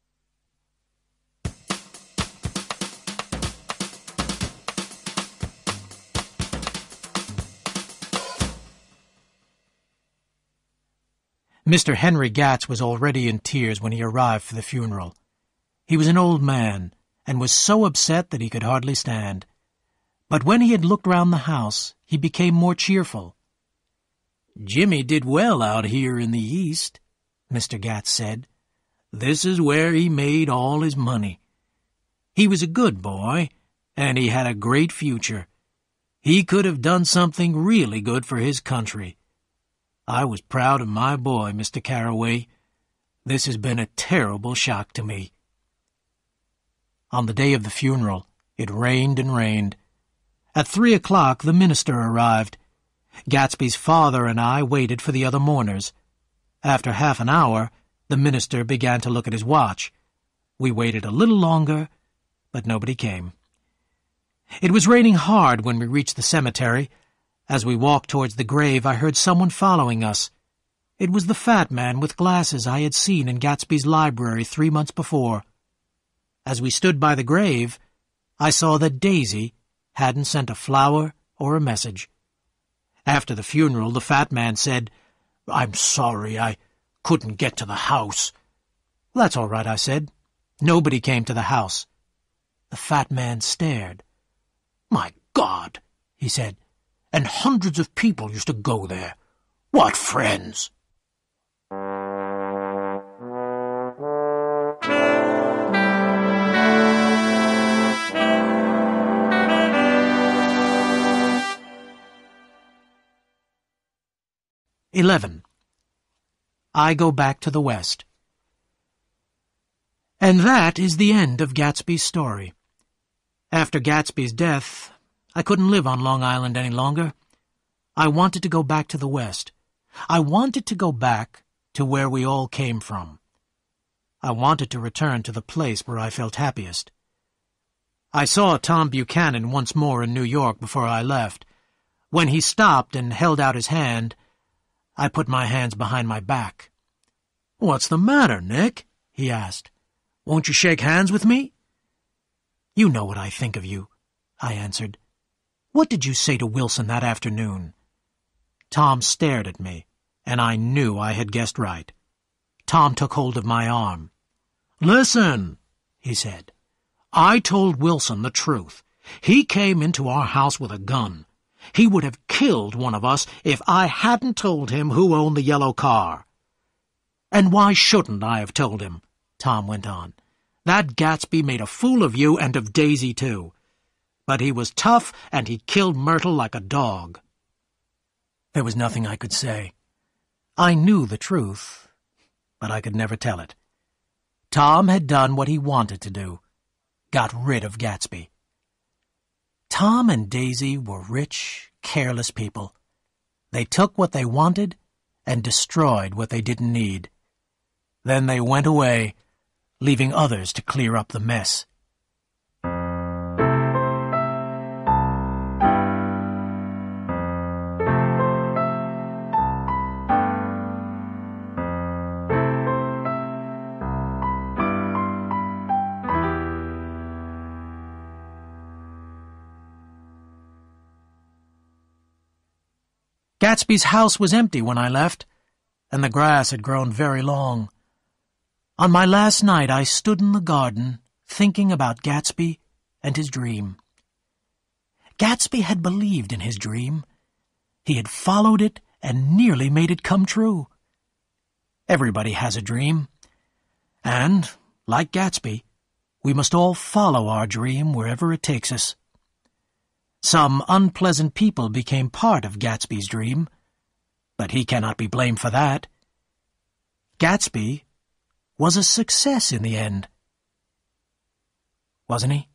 Mr. Henry Gatz was already in tears when he arrived for the funeral. He was an old man, and was so upset that he could hardly stand. But when he had looked round the house, he became more cheerful. "Jimmy did well out here in the East," Mr. Gatz said. "This is where he made all his money. He was a good boy, and he had a great future. He could have done something really good for his country. I was proud of my boy, Mr. Carraway. This has been a terrible shock to me." On the day of the funeral, it rained and rained. At 3 o'clock, the minister arrived. Gatsby's father and I waited for the other mourners. After half an hour, the minister began to look at his watch. We waited a little longer, but nobody came. It was raining hard when we reached the cemetery. As we walked towards the grave, I heard someone following us. It was the fat man with glasses I had seen in Gatsby's library 3 months before. As we stood by the grave, I saw that Daisy hadn't sent a flower or a message. After the funeral, the fat man said, "I'm sorry, I couldn't get to the house." "That's all right," I said. "Nobody came to the house." The fat man stared. "My God," he said, "and hundreds of people used to go there. What friends!" I go back to the West. And that is the end of Gatsby's story. After Gatsby's death, I couldn't live on Long Island any longer. I wanted to go back to the West. I wanted to go back to where we all came from. I wanted to return to the place where I felt happiest. I saw Tom Buchanan once more in New York before I left. When he stopped and held out his hand, I put my hands behind my back. "What's the matter, Nick?" he asked. "Won't you shake hands with me?" "You know what I think of you," I answered. "What did you say to Wilson that afternoon?" Tom stared at me, and I knew I had guessed right. Tom took hold of my arm. "Listen," he said. "I told Wilson the truth. He came into our house with a gun. He would have killed one of us if I hadn't told him who owned the yellow car." "And why shouldn't I have told him?" Tom went on. "That Gatsby made a fool of you and of Daisy, too. But he was tough, and he killed Myrtle like a dog." There was nothing I could say. I knew the truth, but I could never tell it. Tom had done what he wanted to do. Got rid of Gatsby. Tom and Daisy were rich, careless people. They took what they wanted and destroyed what they didn't need. Then they went away, leaving others to clear up the mess. Gatsby's house was empty when I left, and the grass had grown very long. On my last night I stood in the garden, thinking about Gatsby and his dream. Gatsby had believed in his dream. He had followed it and nearly made it come true. Everybody has a dream, and, like Gatsby, we must all follow our dream wherever it takes us. Some unpleasant people became part of Gatsby's dream, but he cannot be blamed for that. Gatsby was a success in the end, wasn't he?